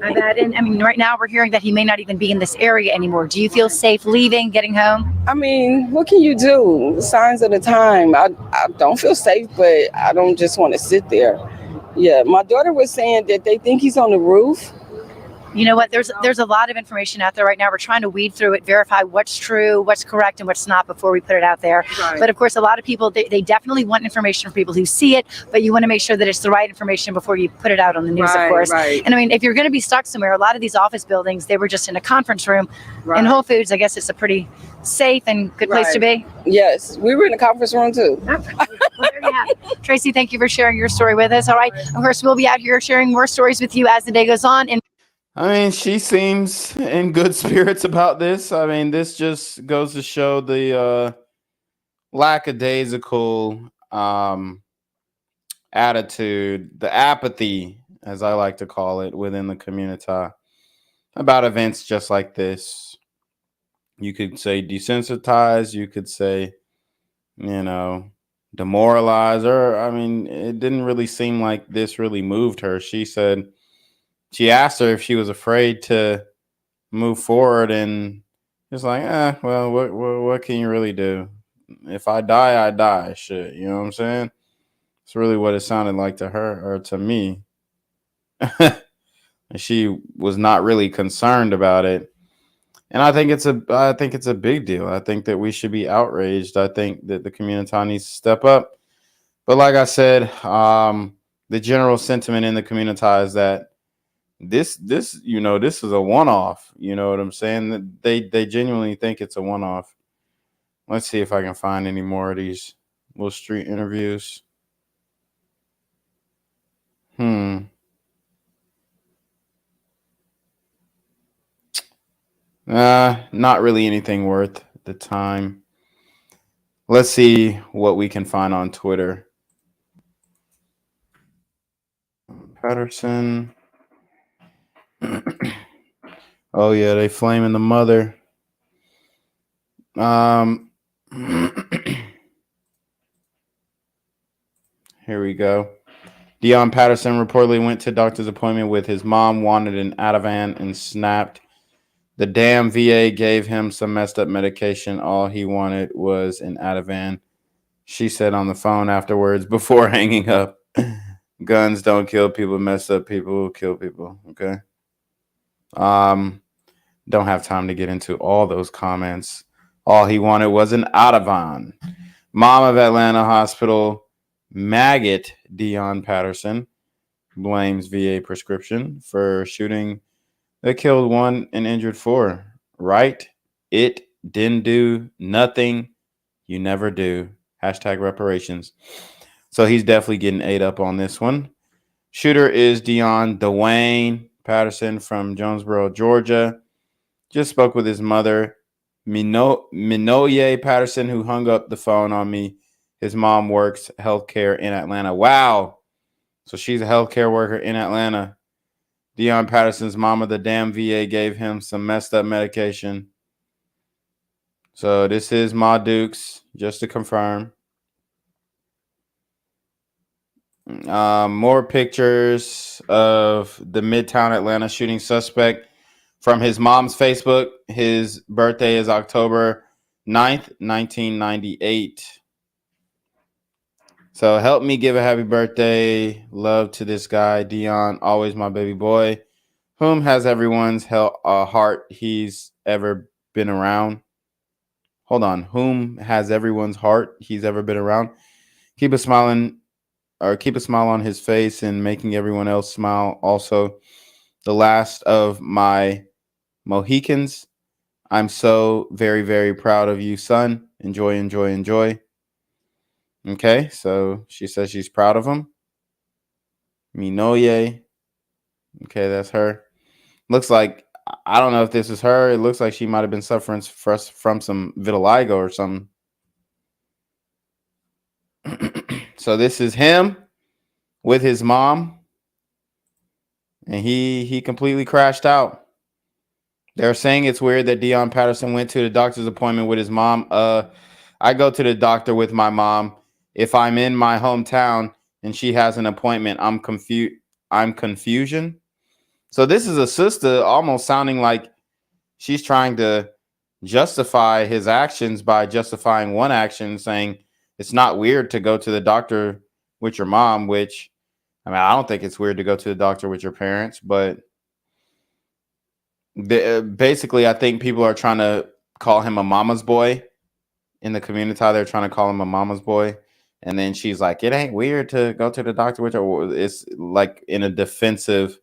I bet. And I mean, right now we're hearing that he may not even be in this area anymore. Do you feel safe leaving, getting home? I mean, what can you do? Signs of the time. I don't feel safe, but I don't just want to sit there. Yeah, my daughter was saying that they think he's on the roof. You know what? There's a lot of information out there right now. We're trying to weed through it, verify what's true, what's correct, and what's not before we put it out there. Right. But of course, a lot of people, they definitely want information from people who see it, but you want to make sure that it's the right information before you put it out on the news, Right, of course. right. And I mean, if you're going to be stuck somewhere, a lot of these office buildings, they were just in a conference room. Right. In Whole Foods, I guess it's a pretty safe and good place to be. Yes, we were in the conference room too. Well, there you have it. Tracy, thank you for sharing your story with us. All right. Of course, we'll be out here sharing more stories with you as the day goes on. And I mean, she seems in good spirits about this. I mean, this just goes to show the lackadaisical attitude, the apathy, as I like to call it, within the community about events just like this. You could say desensitized, you could say, demoralized, or I mean, it didn't really seem like this really moved her. She asked her if she was afraid to move forward, and it's like, well, what can you really do? If I die, I die. Shit, you know what I'm saying? It's really what it sounded like to her, or to me. She was not really concerned about it, and I think it's a big deal. I think that we should be outraged. I think that the community needs to step up. But like I said, the general sentiment in the community is that this is a one-off. You know what I'm saying? They genuinely think it's a one-off. Let's see if I can find any more of these little street interviews. Not really anything worth the time. Let's see what we can find on Twitter. Patterson. Oh yeah, they flaming the mother. Here we go. Deion Patterson reportedly went to doctor's appointment with his mom, wanted an Ativan, and snapped. The damn VA gave him some messed up medication. All he wanted was an Ativan. She said on the phone afterwards before hanging up. Guns don't kill people, messed up people kill people. Okay. Don't have time to get into all those comments. All he wanted was an Ativan. Mom of Atlanta Hospital maggot Deion Patterson blames VA prescription for shooting that killed 1 and injured 4. Right? It didn't do nothing. You never do. Hashtag reparations. So he's definitely getting ate up on this one. Shooter is Dwayne Patterson from Jonesboro, Georgia. Just spoke with his mother Minoye Patterson, who hung up the phone on me. His mom works healthcare in Atlanta. Wow. So she's a healthcare worker in Atlanta. Deion Patterson's mama, the damn VA gave him some messed up medication. So this is Ma Dukes, just to confirm. More pictures of the Midtown Atlanta shooting suspect from his mom's Facebook. His birthday is October 9th, 1998. So help me give a happy birthday. Love to this guy, Deion, always my baby boy, whom has everyone's heart he's ever been around. Hold on. Whom has everyone's heart he's ever been around. Keep a smile on his face and making everyone else smile. Also, the last of my Mohicans. I'm so very, very proud of you, son. Enjoy, enjoy, enjoy. Okay, so she says she's proud of him. Minoye. Okay, that's her. Looks like, I don't know if this is her. It looks like she might have been suffering from some vitiligo or something. So this is him with his mom. And he completely crashed out. They're saying it's weird that Deion Patterson went to the doctor's appointment with his mom. I go to the doctor with my mom. If I'm in my hometown and she has an appointment, I'm confusion. So this is a sister almost sounding like she's trying to justify his actions by justifying one action, saying it's not weird to go to the doctor with your mom, which, I mean, I don't think it's weird to go to the doctor with your parents, but basically, I think people are trying to call him a mama's boy in the community. They're trying to call him a mama's boy. And then she's like, it ain't weird to go to the doctor with her. It's like in a defensive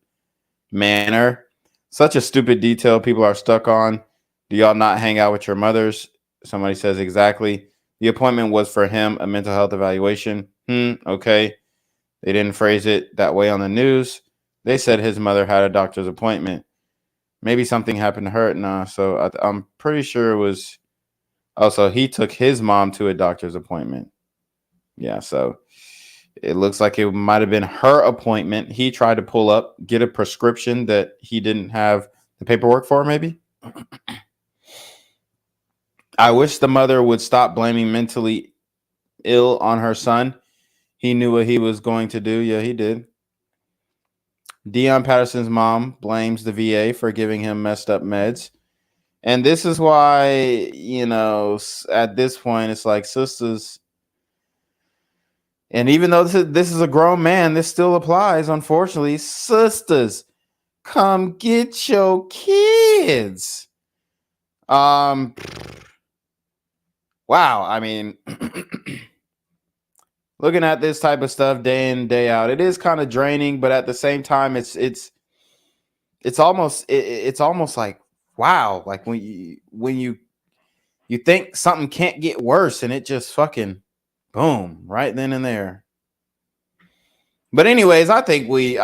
manner. Such a stupid detail people are stuck on. Do y'all not hang out with your mothers? Somebody says exactly. The appointment was for him, a mental health evaluation. Okay. They didn't phrase it that way on the news. They said his mother had a doctor's appointment. Maybe something happened to her. Nah, so I'm pretty sure it was. Also, he took his mom to a doctor's appointment. Yeah, so it looks like it might have been her appointment. He tried to pull up, get a prescription that he didn't have the paperwork for, maybe. I wish the mother would stop blaming mentally ill on her son. He knew what he was going to do. Yeah, he did. Deion Patterson's mom blames the VA for giving him messed up meds. And this is why, you know, at this point, it's like sisters. And even though this is a grown man, this still applies, unfortunately. Sisters, come get your kids. Wow. I mean, looking at this type of stuff day in, day out, it is kind of draining, but at the same time, it's almost like, wow, like when you think something can't get worse and it just fucking boom right then and there. But anyways, I think we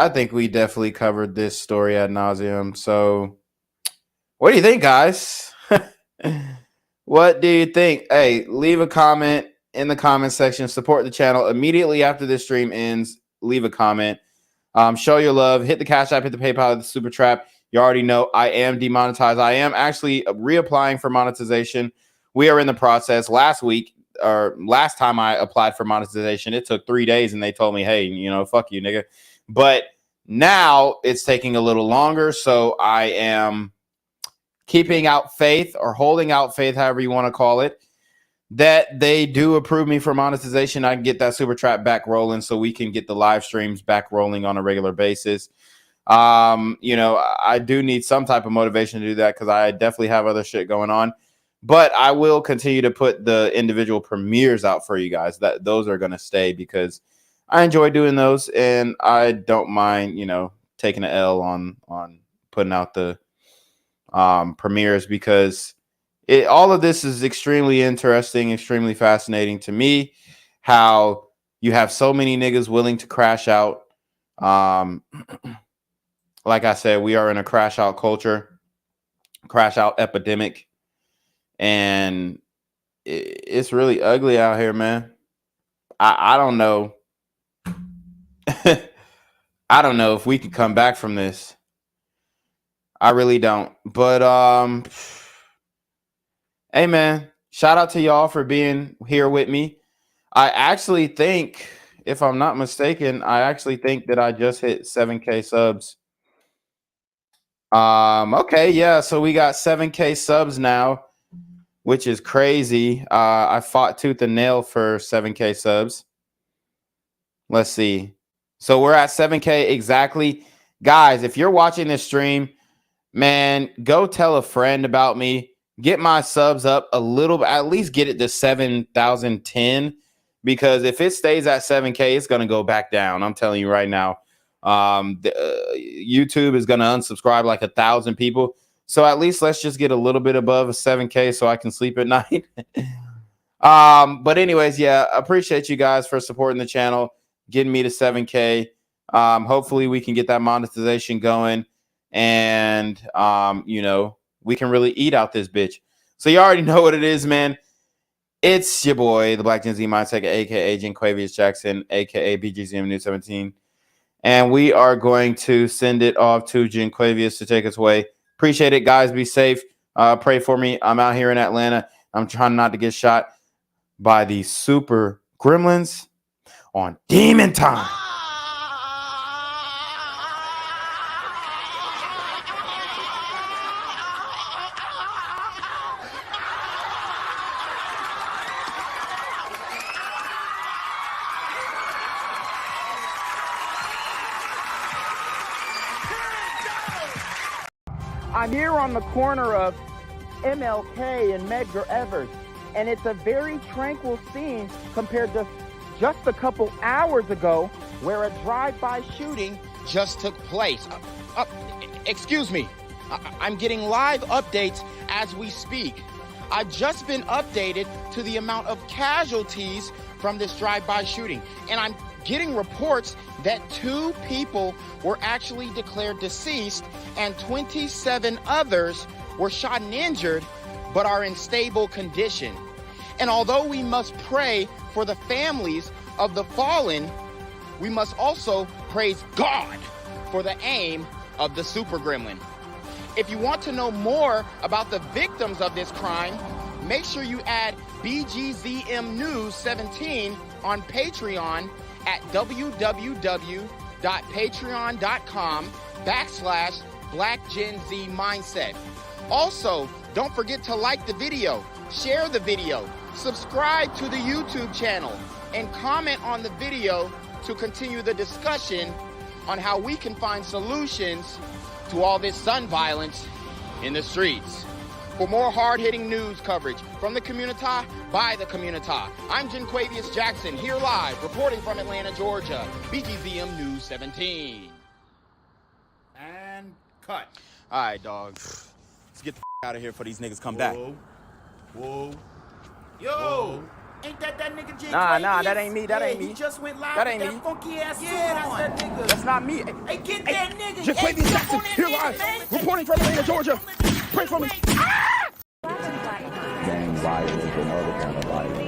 definitely covered this story ad nauseum. So what do you think, guys? What do you think? Hey, leave a comment in the comment section. Support the channel immediately after this stream ends. Leave a comment. Show your love. Hit the Cash App. Hit the PayPal. The Super Trap. You already know I am demonetized. I am actually reapplying for monetization. We are in the process. Last time I applied for monetization, it took 3 days and they told me, hey, you know, fuck you, nigga. But now it's taking a little longer. So I am keeping out faith, or holding out faith, however you want to call it, that they do approve me for monetization. I can get that Super Trap back rolling so we can get the live streams back rolling on a regular basis. You know, I do need some type of motivation to do that because I definitely have other shit going on. But I will continue to put the individual premieres out for you guys. Those are going to stay because I enjoy doing those, and I don't mind, you know, taking an L on putting out the premieres, because all of this is extremely interesting, extremely fascinating to me. How you have so many niggas willing to crash out. Like I said, we are in a crash out culture, crash out epidemic. and it's really ugly out here, man. I don't know. I don't know if we can come back from this. I really don't. But hey man, shout out to y'all for being here with me. I actually think, if I'm not mistaken, I actually think that I just hit 7K subs. Okay, yeah, so we got 7K subs now, which is crazy. I fought tooth and nail for 7K subs. Let's see. So we're at 7K exactly. Guys, if you're watching this stream, man, go tell a friend about me. Get my subs up a little bit, at least get it to 7,010, because if it stays at 7K, it's going to go back down. I'm telling you right now. YouTube is going to unsubscribe like 1,000 people. So at least let's just get a little bit above a 7K so I can sleep at night. But anyways, yeah, appreciate you guys for supporting the channel, getting me to 7K. Hopefully we can get that monetization going, and you know, we can really eat out this bitch. So you already know what it is, man. It's your boy, the Black Gen Z Mindset, aka Jinquavius Jackson, aka BGZM News 17. And we are going to send it off to Jinquavius to take us away. Appreciate it, guys. Be safe. Pray for me. I'm out here in Atlanta. I'm trying not to get shot by the super gremlins on Demon Time. I'm here on the corner of MLK and Medgar Evers, and it's a very tranquil scene compared to just a couple hours ago where a drive-by shooting just took place. Excuse me, I'm getting live updates as we speak. I've just been updated to the amount of casualties from this drive-by shooting, and I'm getting reports that 2 people were actually declared deceased and 27 others were shot and injured but are in stable condition. And although we must pray for the families of the fallen, we must also praise God for the aim of the super gremlin. If you want to know more about the victims of this crime, make sure you add BGZM News 17 on Patreon at www.patreon.com/BlackGenZMindset. Also, don't forget to like the video, share the video, subscribe to the YouTube channel, and comment on the video to continue the discussion on how we can find solutions to all this gun violence in the streets. For more hard-hitting news coverage from the community, by the community, I'm Jinquavius Jackson, here live, reporting from Atlanta, Georgia, BGZM News 17. And cut. All right, dog. Let's get the out of here before these niggas come back. Whoa. Yo. Ain't that nigga J? Nah, that ain't me. That ain't me. He just went live That with ain't that me. funky ass suit That's on. that nigga. That's not me. Hey, get that nigga. Jinquavius Jackson, here live, reporting from Atlanta, Georgia. Pray for me. Gang violence and other kind of violence.